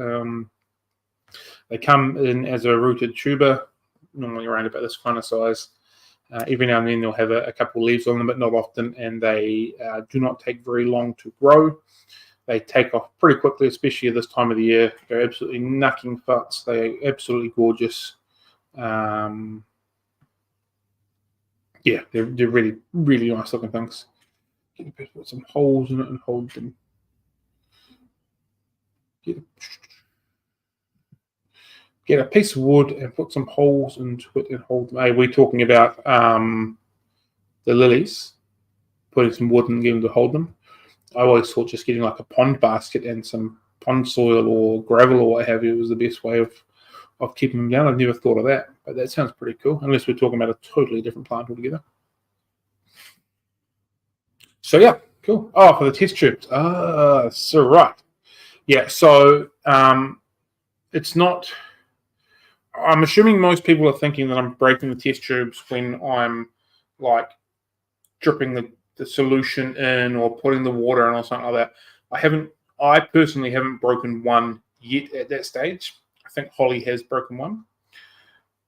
They come in as a rooted tuber, normally around about this kind of size. Every now and then they'll have a couple of leaves on them, but not often, and they do not take very long to grow. They take off pretty quickly, especially at this time of the year. They're absolutely knucking futs. They're absolutely gorgeous. Yeah, they're really, really nice looking things. Put some holes in it and hold them. Get a piece of wood and put some holes into it and hold them. Hey, we're talking about the lilies, putting some wood and getting them to hold them. I always thought just getting like a pond basket and some pond soil or gravel or what have you was the best way of keeping them down. I've never thought of that, but that sounds pretty cool, unless we're talking about a totally different plant altogether. So yeah, cool. Oh, for the test tubes. So right. Yeah, so it's not... I'm assuming most people are thinking that I'm breaking the test tubes when I'm like dripping the solution in or putting the water in or something like that. I personally haven't broken one yet at that stage. I think Holly has broken one.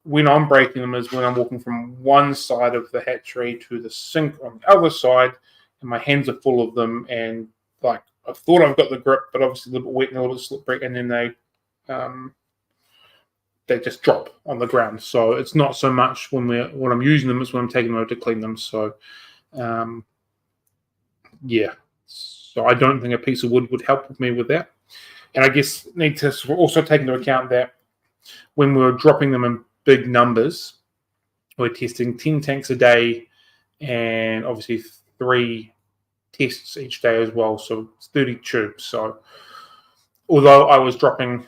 When I'm breaking them is when I'm walking from one side of the hatchery to the sink on the other side, and my hands are full of them, and like I thought I've got the grip, but obviously a little bit wet and a little bit slippery, and then they just drop on the ground. So it's not so much when I'm using them, it's when I'm taking them out to clean them. So yeah, so I don't think a piece of wood would help me with that. And I guess need to also take into account that when we're dropping them in big numbers, we're testing 10 tanks a day and obviously 3 tests each day as well. So it's 30 tubes. So although I was dropping,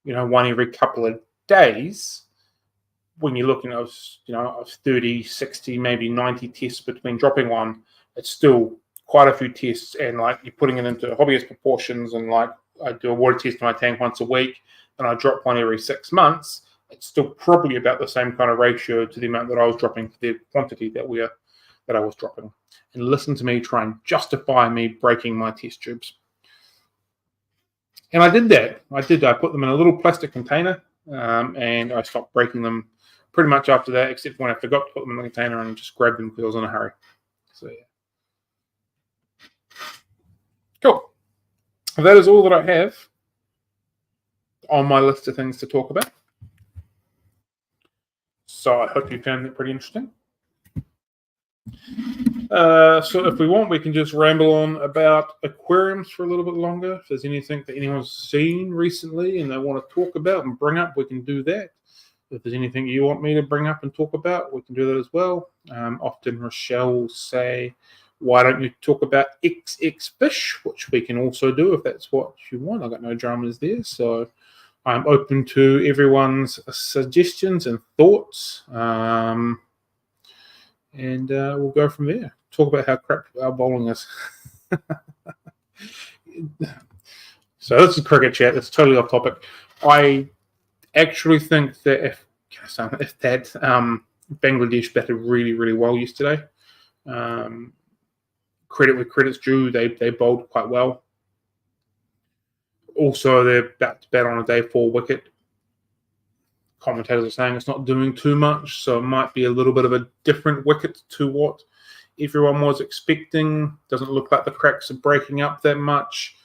one every couple of days, when you're looking at, 30, 60, maybe 90 tests between dropping one, it's still quite a few tests, and like you're putting it into hobbyist proportions, and like I do a water test in my tank once a week and I drop one every 6 months, it's still probably about the same kind of ratio to the amount that I was dropping for the quantity that I was dropping. And listen to me try and justify me breaking my test tubes. And I did that. I put them in a little plastic container, and I stopped breaking them pretty much after that, except when I forgot to put them in the container and just grabbed them because I was in a hurry. So yeah. Cool. That is all that I have on my list of things to talk about. So I hope you found that pretty interesting. So if we want, we can just ramble on about aquariums for a little bit longer. If there's anything that anyone's seen recently and they want to talk about and bring up, we can do that. If there's anything you want me to bring up and talk about, we can do that as well. Often Rochelle will say, why don't you talk about XX fish, which we can also do if that's what you want. I've got no dramas there. So I'm open to everyone's suggestions and thoughts. And we'll go from there. Talk about how crap our bowling is. So this is cricket chat. It's totally off topic. I actually think that if that Bangladesh batted really, really well yesterday, credit where credit's due, they bowled quite well. Also, they're about to bat on a day 4 wicket. Commentators are saying it's not doing too much, so it might be a little bit of a different wicket to what everyone was expecting. Doesn't look like the cracks are breaking up that much.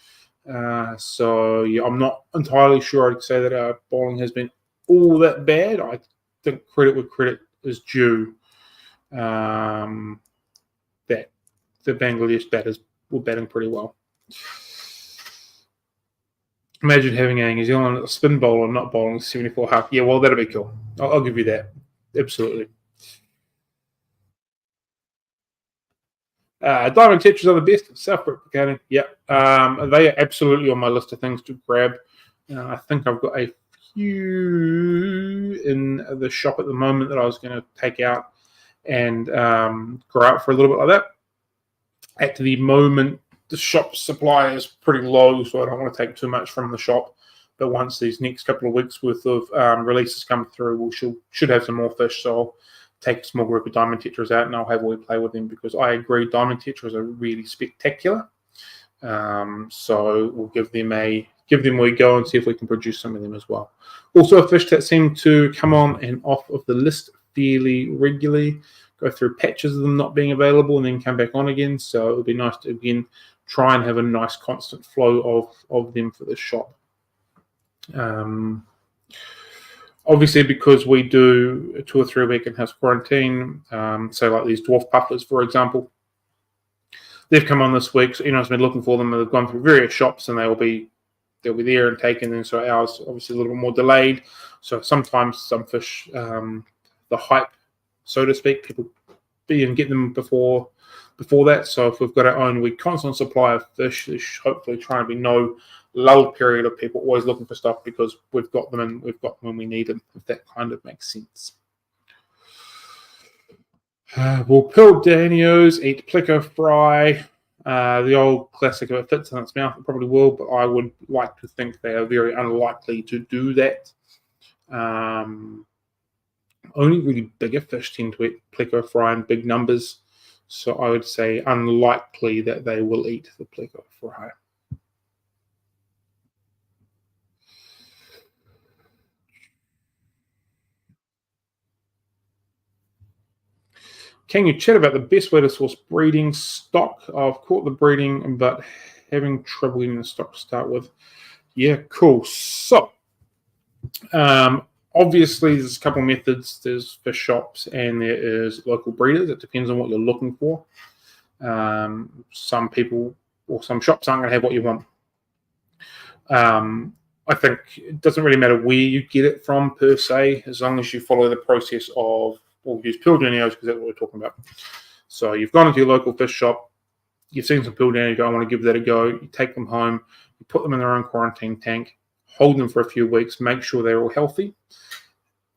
So yeah, I'm not entirely sure I'd say that our bowling has been all that bad. I think credit where credit is due. That the Bangladesh batters were batting pretty well. Imagine having a New Zealand spin bowler not bowling 74 half. Yeah, well, that'll be cool. I'll give you that. Absolutely. Diamond Tetras are the best. Self-replicating. Yeah. They are absolutely on my list of things to grab. I think I've got a few in the shop at the moment that I was going to take out and grow out for a little bit like that. At the moment, the shop supply is pretty low, so I don't want to take too much from the shop. But once these next couple of weeks worth of releases come through, we should have some more fish. So I'll take a small group of diamond tetras out and I'll have a wee play with them, because I agree diamond tetras are really spectacular. So we'll give them a go and see if we can produce some of them as well. Also, a fish that seem to come on and off of the list fairly regularly, go through patches of them not being available and then come back on again. So it would be nice to again try and have a nice constant flow of them for the shop. Obviously, because we do a 2 or 3 week in-house quarantine, so like these dwarf pufflers, for example, they've come on this week. So, I've been looking for them, and they've gone through various shops, and they'll be there and taken. And so ours obviously a little bit more delayed. So sometimes some fish, the hype, so to speak, people be and get them before that. So if we've got our own constant supply of fish, there's hopefully trying to be no lull period of people always looking for stuff, because we've got them and we've got them when we need them, if that kind of makes sense. Will Pearl Danios eat pleco fry? The old classic, if it fits in its mouth, it probably will, but I would like to think they are very unlikely to do that. Only really bigger fish tend to eat pleco fry in big numbers, so I would say unlikely that they will eat the pleco fry. Can you chat about the best way to source breeding stock? I've caught the breeding, but having trouble getting the stock to start with. Yeah, cool. So, obviously, there's a couple methods. There's fish shops and there is local breeders. It depends on what you're looking for. Some people or some shops aren't going to have what you want. I think it doesn't really matter where you get it from per se, as long as you follow the process of, we'll use Pearl Danios because that's what we're talking about. So you've gone into your local fish shop, you've seen some Pearl Danios, you go, I want to give that a go. You take them home, you put them in their own quarantine tank, hold them for a few weeks, make sure they're all healthy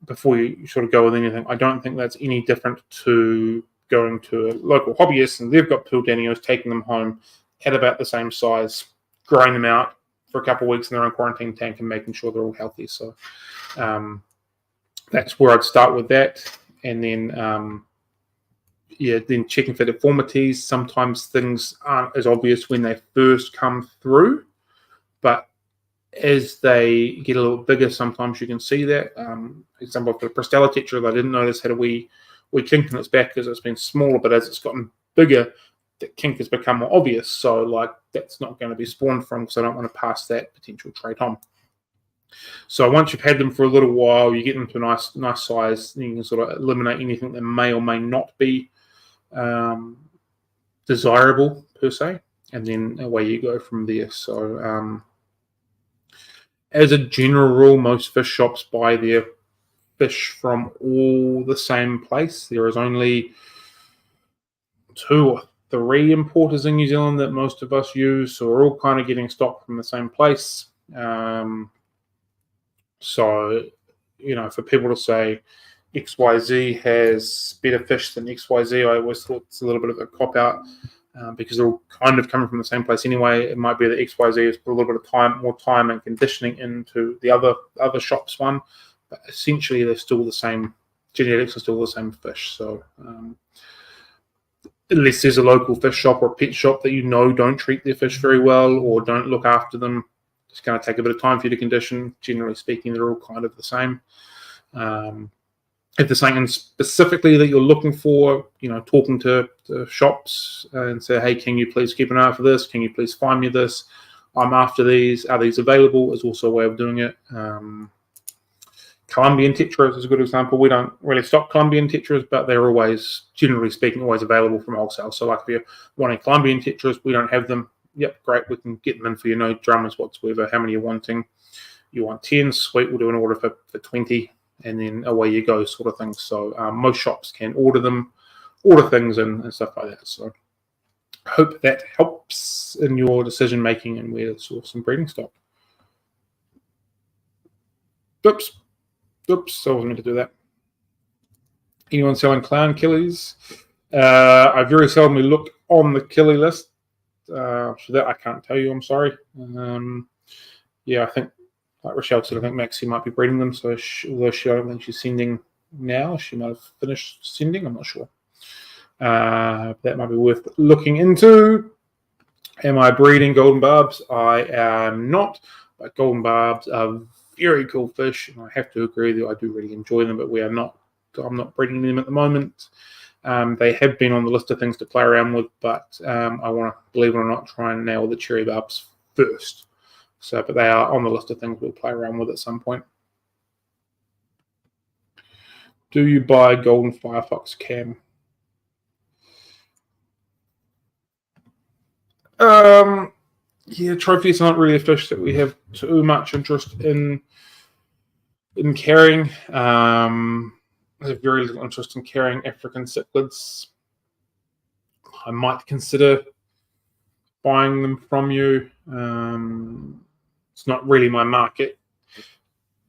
before you sort of go with anything. I don't think that's any different to going to a local hobbyist and they've got Pearl Danios, taking them home at about the same size, growing them out for a couple of weeks in their own quarantine tank and making sure they're all healthy. So that's where I'd start with that. And then, then checking for deformities. Sometimes things aren't as obvious when they first come through, but as they get a little bigger, sometimes you can see that. For example, for the Prestella tetra, I didn't notice had a wee kink in its back because it's been smaller, but as it's gotten bigger, the kink has become more obvious. So, that's not going to be spawned from, because I don't want to pass that potential trait on. So once you've had them for a little while, you get them to a nice size, and you can sort of eliminate anything that may or may not be desirable per se, and then away you go from there. So as a general rule, most fish shops buy their fish from all the same place. There is only 2 or 3 importers in New Zealand that most of us use, so we're all kind of getting stock from the same place. So, for people to say XYZ has better fish than XYZ, I always thought it's a little bit of a cop-out because they're all kind of coming from the same place anyway. It might be that XYZ has put a little bit of more time and conditioning into the other shop's one, but essentially they're still the same. Genetics are still the same fish. So unless there's a local fish shop or a pet shop that don't treat their fish very well or don't look after them, it's going to take a bit of time for you to condition. Generally speaking, they're all kind of the same. If there's something specifically that you're looking for, talking to shops and say, hey, can you please keep an eye out for this? Can you please find me this? I'm after these. Are these available? Is also a way of doing it. Colombian tetras is a good example. We don't really stock Colombian tetras, but they're always, generally speaking, always available from wholesale. So if you're wanting Colombian tetras, we don't have them. Yep, great. We can get them in for you, no dramas whatsoever. How many you're wanting? You want 10? Sweet. We'll do an order for 20, and then away you go, sort of thing. So most shops can order things and stuff like that. So I hope that helps in your decision making and where to source some breeding stock. Oops. So I wasn't meant to do that. Anyone selling clown killies? I very seldomly look on the killie list. So that I can't tell you, I'm sorry. Yeah, I think, like Rochelle said, I think Maxie might be breeding them. So although I don't think she's sending now, she might have finished sending. I'm not sure. That might be worth looking into. Am I breeding golden barbs? I am not, but golden barbs are very cool fish, and I have to agree that I do really enjoy them, but I'm not breeding them at the moment. They have been on the list of things to play around with, but I want to, believe it or not, try and nail the cherry barbs first. So, but they are on the list of things we'll play around with at some point. Do you buy golden firefox cam? Yeah, trophies aren't really a fish that we have too much interest in carrying. I have very little interest in carrying African cichlids. I might consider buying them from you. It's not really my market.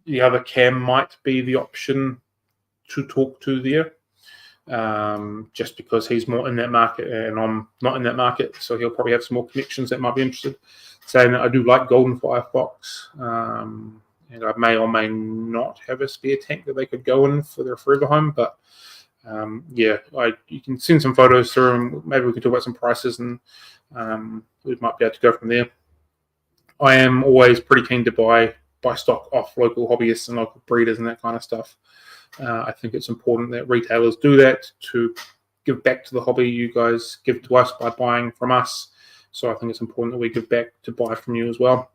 The other cam might be the option to talk to there, just because he's more in that market and I'm not in that market, so he'll probably have some more connections that might be interested. Saying that, I do like golden firefox, and I may or may not have a spare tank that they could go in for their forever home, but yeah, you can send some photos through and maybe we can talk about some prices, and we might be able to go from there. I am always pretty keen to buy stock off local hobbyists and local breeders and that kind of stuff. I think it's important that retailers do that to give back to the hobby. You guys give to us by buying from us, so I think it's important that we give back to buy from you as well.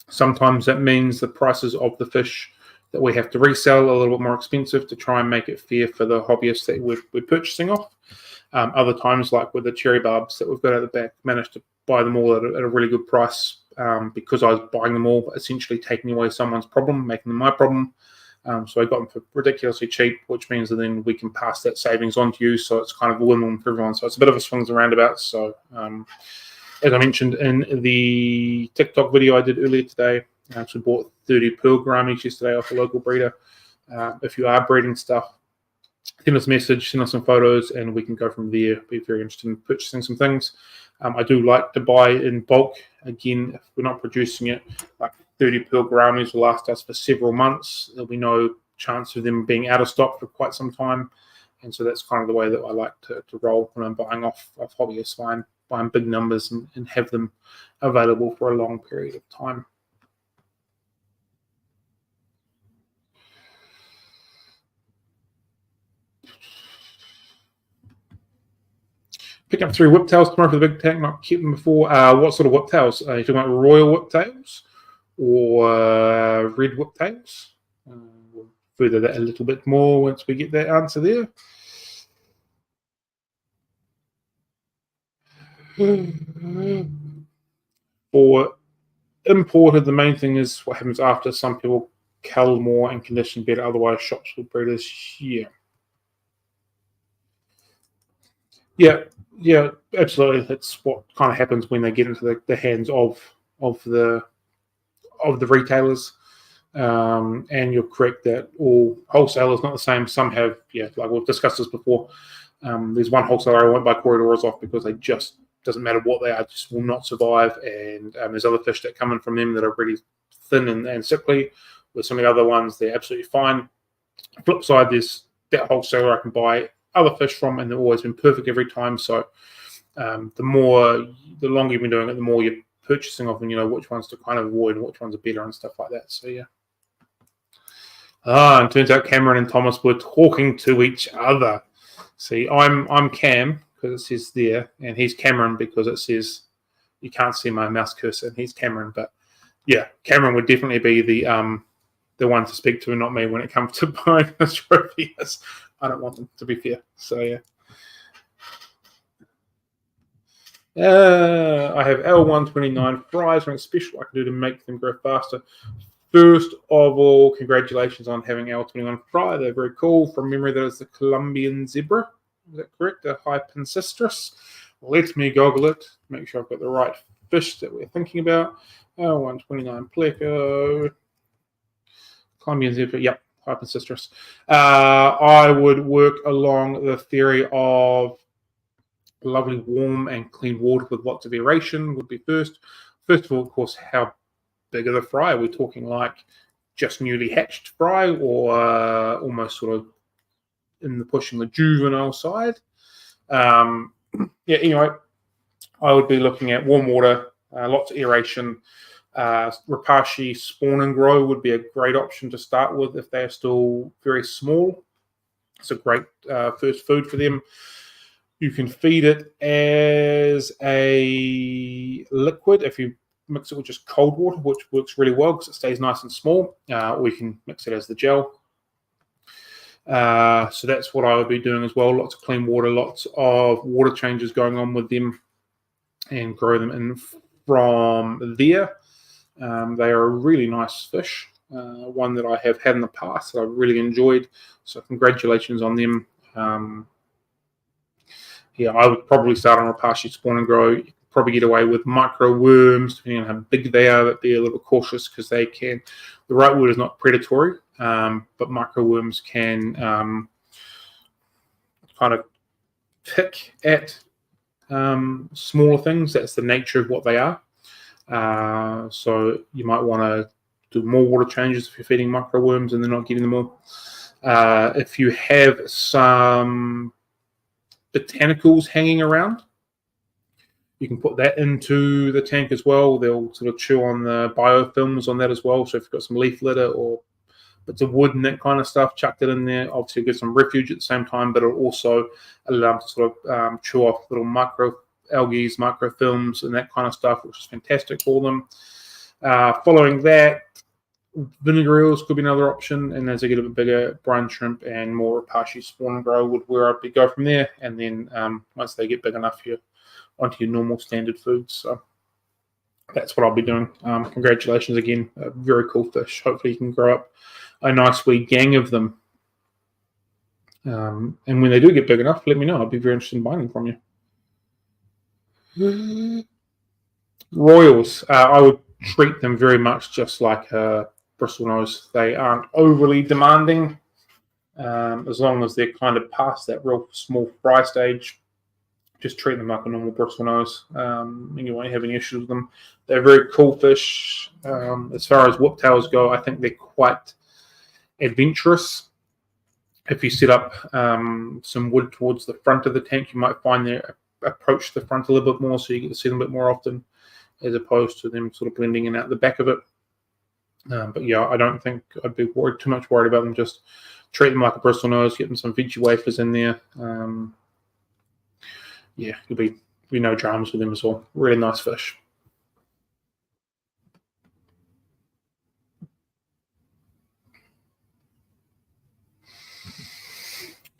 Sometimes that means the prices of the fish that we have to resell are a little bit more expensive to try and make it fair for the hobbyists that we're purchasing off. Other times, like with the cherry barbs that we've got at the back, managed to buy them all at a really good price, because I was buying them all, essentially taking away someone's problem, making them my problem. So I got them for ridiculously cheap, which means that then we can pass that savings on to you. So it's kind of a win-win for everyone. So it's a bit of a swings and roundabouts. So as I mentioned in the TikTok video I did earlier today, I actually bought 30 pearl gouramis yesterday off a local breeder. If you are breeding stuff, send us a message, send us some photos, and we can go from there. Be very interested in purchasing some things. I do like to buy in bulk. Again, if we're not producing it, like 30 pearl gouramis will last us for several months. There'll be no chance of them being out of stock for quite some time. And so that's kind of the way that I like to roll when I'm buying off hobbyists, buying big numbers and have them available for a long period of time. Pick up 3 whiptails tomorrow for the big tank, not kept them before. What sort of whiptails? Are you talking about royal whiptails or red whiptails? We'll further that a little bit more once we get that answer there. For imported, the main thing is what happens after. Some people cull more and condition better, otherwise shops with breeders. Yeah, absolutely. That's what kind of happens when they get into the hands of the retailers. And you're correct that all wholesalers not the same. Some have, like we've discussed this before. There's one wholesaler I won't buy corridors off because they just, doesn't matter what they are, just will not survive. And there's other fish that come in from them that are really thin and sickly. With some of the other ones, they're absolutely fine. Flip side, there's that wholesaler I can buy other fish from, and they've always been perfect every time. So the longer you've been doing it, the more you're purchasing of them, you know which ones to kind of avoid and which ones are better and stuff like that. So yeah. And turns out Cameron and Thomas were talking to each other. See, I'm Cam because it says there, and he's Cameron because it says you can't see my mouse cursor, and he's Cameron. But yeah, Cameron would definitely be the one to speak to, and not me when it comes to buying a trophy. I don't want them, to be fair. So yeah. I have L129 fries, something special I can do to make them grow faster. First of all, congratulations on having L21 fry. They're very cool. From memory, that is the Colombian zebra. Is that correct? A Hypancistris. Let me goggle it. Make sure I've got the right fish that we're thinking about. L129 Pleco. Colombian zebra, yep, hypercistrus. I would work along the theory of lovely warm and clean water with lots of aeration would be first. First of all, of course, how big of the fry? Are we talking like just newly hatched fry, or almost sort of in the pushing the juvenile side? Anyway, I would be looking at warm water, lots of aeration. Rapashi spawn and grow would be a great option to start with if they're still very small. It's a great first food for them. You can feed it as a liquid if you mix it with just cold water, which works really well because it stays nice and small. Or you can mix it as the gel. So that's what I would be doing as well. Lots of clean water, lots of water changes going on with them, and grow them in from there. They are a really nice fish, one that I have had in the past that I've really enjoyed. So congratulations on them. I would probably start on Rapashi spawn and grow. You probably get away with micro worms, depending on how big they are, but be a little cautious because they can. The right word is not predatory, but micro worms can kind of pick at smaller things. That's the nature of what they are. So you might want to do more water changes if you're feeding micro worms and they're not getting them all. If you have some botanicals hanging around, you can put that into the tank as well. They'll sort of chew on the biofilms on that as well. So if you've got some leaf litter or bits of wood and that kind of stuff, chuck it in there. Obviously, give some refuge at the same time, but it'll also allow them to sort of chew off little micro algae, microfilms, and that kind of stuff, which is fantastic for them. Following that, vinegar eels could be another option, and as they get a bit bigger, brine shrimp and more Rapashi spawn and grow would where I'd go from there. And then once they get big enough, you're onto your normal standard foods. So that's what I'll be doing. Congratulations again, a very cool fish. Hopefully you can grow up a nice wee gang of them. And when they do get big enough, let me know. I'd be very interested in buying them from you. Royals, I would treat them very much just like a bristlenose. They aren't overly demanding, as long as they're kind of past that real small fry stage. Just treat them like a normal bristlenose, and you won't have any issues with them. They're very cool fish. As far as whiptails go, I think they're quite adventurous. If you set up some wood towards the front of the tank, you might find they approach the front a little bit more, so you get to see them a bit more often, as opposed to them sort of blending in out the back of it. But yeah, I don't think I'd be too much worried about them. Just treat them like a bristlenose, get them some veggie wafers in there. Yeah, there'll be no dramas with them as well. Really nice fish.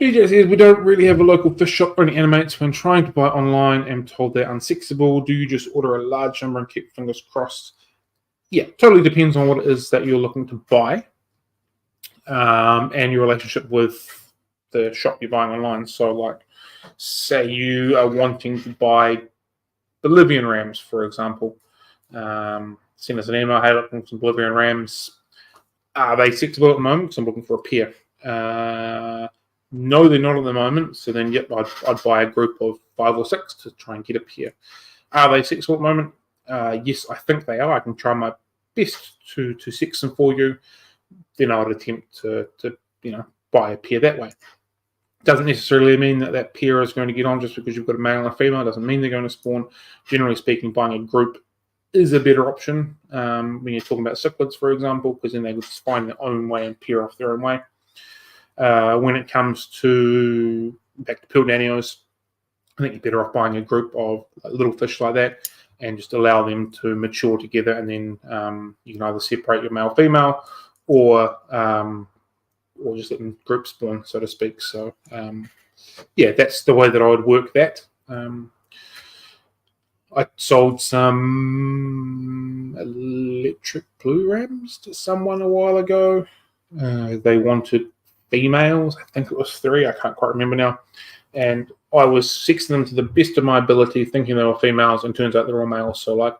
DJ says, we don't really have a local fish shop or any animates. When trying to buy online, I'm told they're unsexable. Do you just order a large number and keep fingers crossed? Yeah, totally depends on what it is that you're looking to buy, and your relationship with the shop you're buying online. So, like, say you are wanting to buy Bolivian rams, for example. Send us an email, hey, looking for some Bolivian rams. Are they sexable at the moment? Because I'm looking for a pair. No, they're not at the moment. So then, yep, I'd buy a group of 5 or 6 to try and get a pair. Are they sexable at the moment? Yes, I think they are. I can try my best to sex them for you. Then I would attempt to buy a pair that way. Doesn't necessarily mean that pair is going to get on just because you've got a male and a female. Doesn't mean they're going to spawn. Generally speaking, buying a group is a better option when you're talking about cichlids, for example, because then they would find their own way and pair off their own way. When it comes to back to Pildanios, I think you're better off buying a group of little fish like that and just allow them to mature together, and then you can either separate your male female or just let them group spawn, so to speak. So yeah, that's the way that I would work that. I sold some electric blue rams to someone a while ago. They wanted females. I think it was 3. I can't quite remember now. And I was sexing them to the best of my ability, thinking they were females, and turns out they're all males. So, like,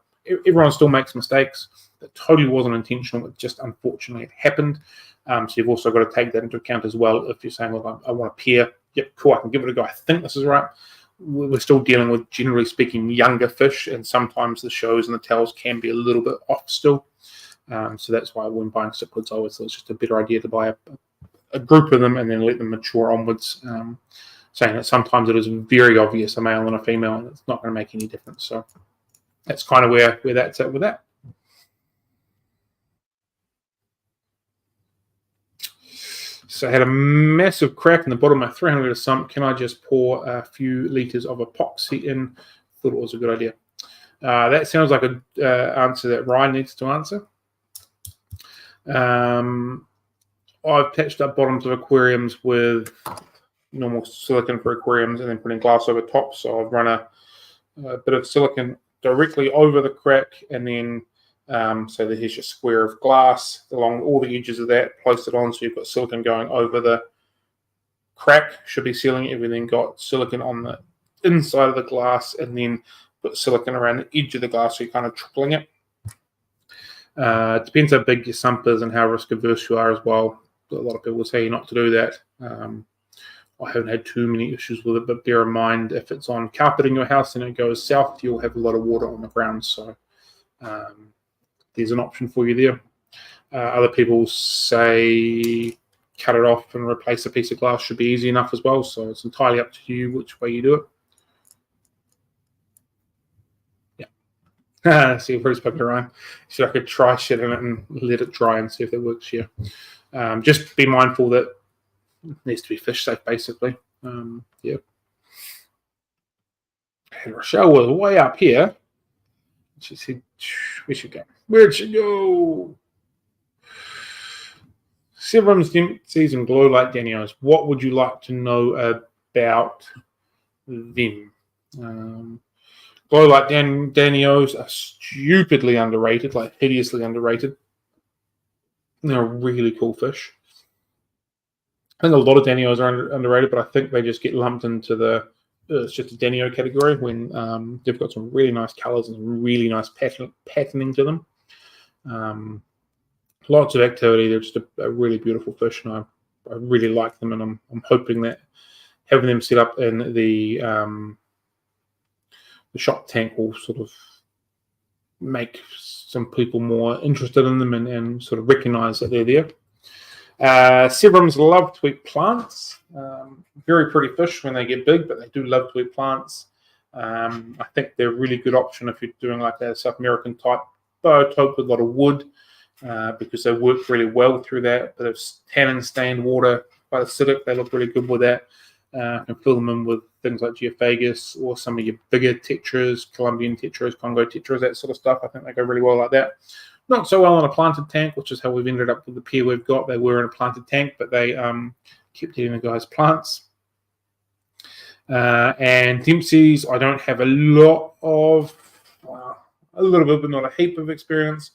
everyone still makes mistakes. That totally wasn't intentional. It just unfortunately happened. So you've also got to take that into account as well. If you're saying, look, I want a pair, yep, cool, I can give it a go. I think this is right. We're still dealing with, generally speaking, younger fish, and sometimes the shows and the tails can be a little bit off still. So that's why when buying cichlids, I always thought it's just a better idea to buy a group of them and then let them mature onwards. Saying that sometimes it is very obvious a male and a female, and it's not going to make any difference. So that's kind of where that's at with that. So I had a massive crack in the bottom of my 300 litre sump. Can I just pour a few litres of epoxy in? Thought it was a good idea. That sounds like an answer that Ryan needs to answer. I've patched up bottoms of aquariums with normal silicone for aquariums and then putting glass over top. So I've run a bit of silicone directly over the crack, and then so that here's your square of glass along all the edges of that, placed it on, so you've got silicone going over the crack, should be sealing everything, got silicone on the inside of the glass, and then put silicone around the edge of the glass, so you're kind of tripling it. It depends how big your sump is and how risk averse you are as well. A lot of people will say not to do that. I haven't had too many issues with it, but bear in mind, if it's on carpet in your house and it goes south, you'll have a lot of water on the ground. So there's an option for you there. Other people say cut it off and replace a piece of glass should be easy enough as well. So it's entirely up to you which way you do it. Yeah. See, Bruce Pepper Ryan. So I could try shit in it and let it dry and see if it works here. Just be mindful that it needs to be fish safe, basically. Yeah. And Rochelle was way up here. She said, "We should go. Where'd she go?" Severums, Dempseys, and glow light Danios. What would you like to know about them? Glow light Danios are stupidly underrated, like hideously underrated. They're a really cool fish. I think a lot of Danios are underrated, but I think they just get lumped into the it's just a Danio category when they've got some really nice colors and really nice patterning to them. Lots of activity. They're just a really beautiful fish, and I really like them, and I'm hoping that having them set up in the shop tank will sort of make some people more interested in them and sort of recognize that they're there. Severums love to eat plants. Very pretty fish when they get big, but they do love to eat plants. I think they're a really good option if you're doing like a South American type biotope with a lot of wood, because they work really well through that. But if tannin stained water by acidic, they look really good with that. You can fill them in with things like Geophagus or some of your bigger tetras, Colombian tetras, Congo tetras, that sort of stuff. I think they go really well like that. Not so well in a planted tank, which is how we've ended up with the pair we've got. They were in a planted tank, but they kept eating the guy's plants. And Dempseys, I don't have a lot of, a little bit, but not a heap of experience.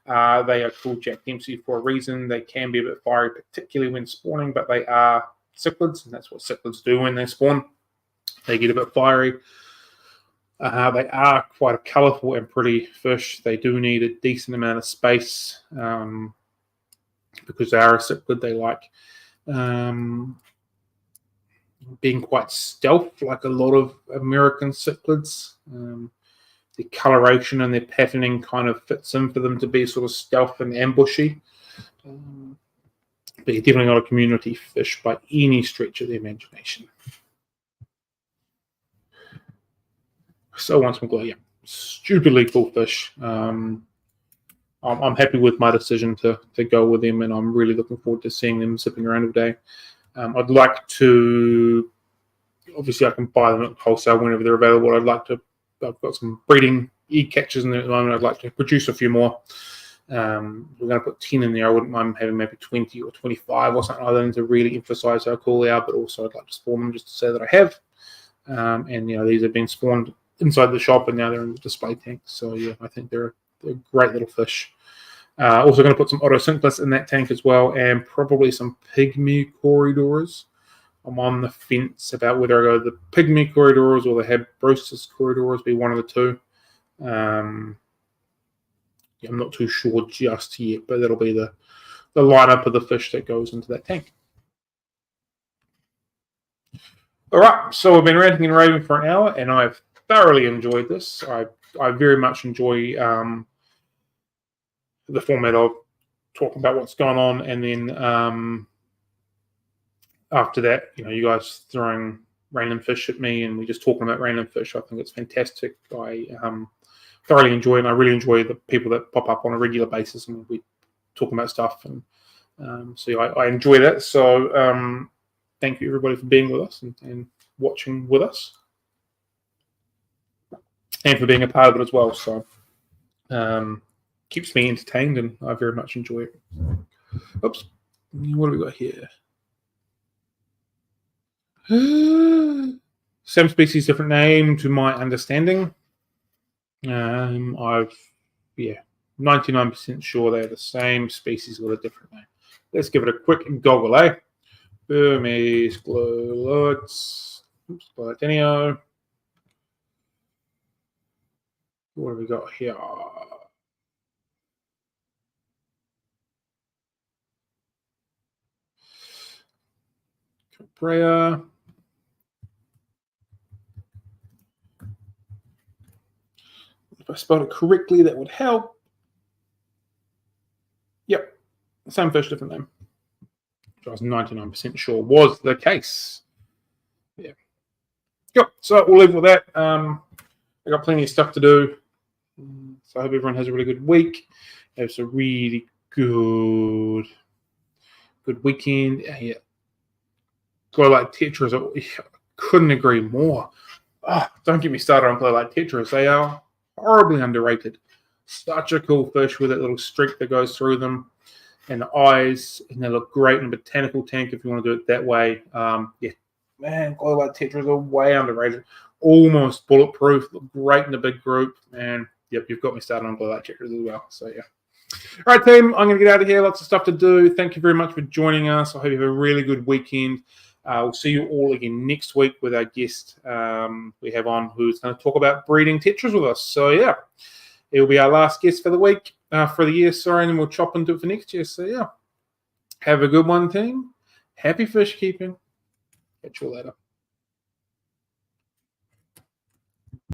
They are called Jack Dempsey for a reason. They can be a bit fiery, particularly when spawning, but they are cichlids, and that's what cichlids do when they spawn. They get a bit fiery. They are quite a colourful and pretty fish. They do need a decent amount of space because they are a cichlid. They like being quite stealth, like a lot of American cichlids. The coloration and their patterning kind of fits in for them to be sort of stealth and ambushy. But you're definitely not a community fish by any stretch of the imagination. So once more, yeah, stupidly cool fish. I'm happy with my decision to go with them, and I'm really looking forward to seeing them zipping around all day. I'd like to, obviously, I can buy them at wholesale whenever they're available. I've got some breeding egg catchers in there at the moment. I'd like to produce a few more. We're going to put 10 in there. I wouldn't mind having maybe 20 or 25 or something like that to really emphasize how cool they are, but also I'd like to spawn them just to say that I have. And, these have been spawned inside the shop, and now they're in the display tank. So, yeah, I think they're a great little fish. Also going to put some Otocinclus in that tank as well, and probably some pygmy corridors. I'm on the fence about whether I go the pygmy corridors or the Habrosus corridors, be one of the two. I'm not too sure just yet, but that'll be the the lineup of the fish that goes into that tank. All right, so we've been ranting and raving for an hour, and I've thoroughly enjoyed this. I very much enjoy the format of talking about what's going on, and then after that, you guys throwing random fish at me, and we just talking about random fish. I think it's fantastic. I thoroughly enjoy it, and I really enjoy the people that pop up on a regular basis, and we talking about stuff, and so I enjoy that. So thank you everybody for being with us and watching with us, and for being a part of it as well. So keeps me entertained, and I very much enjoy it. Oops, what have we got here? Same species, different name, to my understanding. I've 99% sure they're the same species with a different name. Let's give it a quick goggle, eh? Burmese glowlights. Oops, Glowlightenio. What have we got here? Caprea. If I spelled it correctly, that would help. Yep, same fish, different name. I was 99% sure was the case. Yeah. Yep. So we'll leave it with that. I got plenty of stuff to do. So I hope everyone has a really good week. Have a really good weekend. Yeah. Glowlight Tetras. I couldn't agree more. Oh, don't get me started on Glowlight Tetras. They are horribly underrated. Such a cool fish with that little streak that goes through them. And the eyes, and they look great in a botanical tank if you want to do it that way. Man, Glowlight Tetras are way underrated. Almost bulletproof. Look great in a big group. And yep, you've got me started on Glowlight Tetras as well. So yeah. All right, team, I'm going to get out of here. Lots of stuff to do. Thank you very much for joining us. I hope you have a really good weekend. We'll see you all again next week with our guest we have on, who's going to talk about breeding tetras with us. So yeah, it will be our last guest for the week. For the year, sorry, and then we'll chop into it for next year. So, yeah, have a good one, team. Happy fish keeping. Catch you later.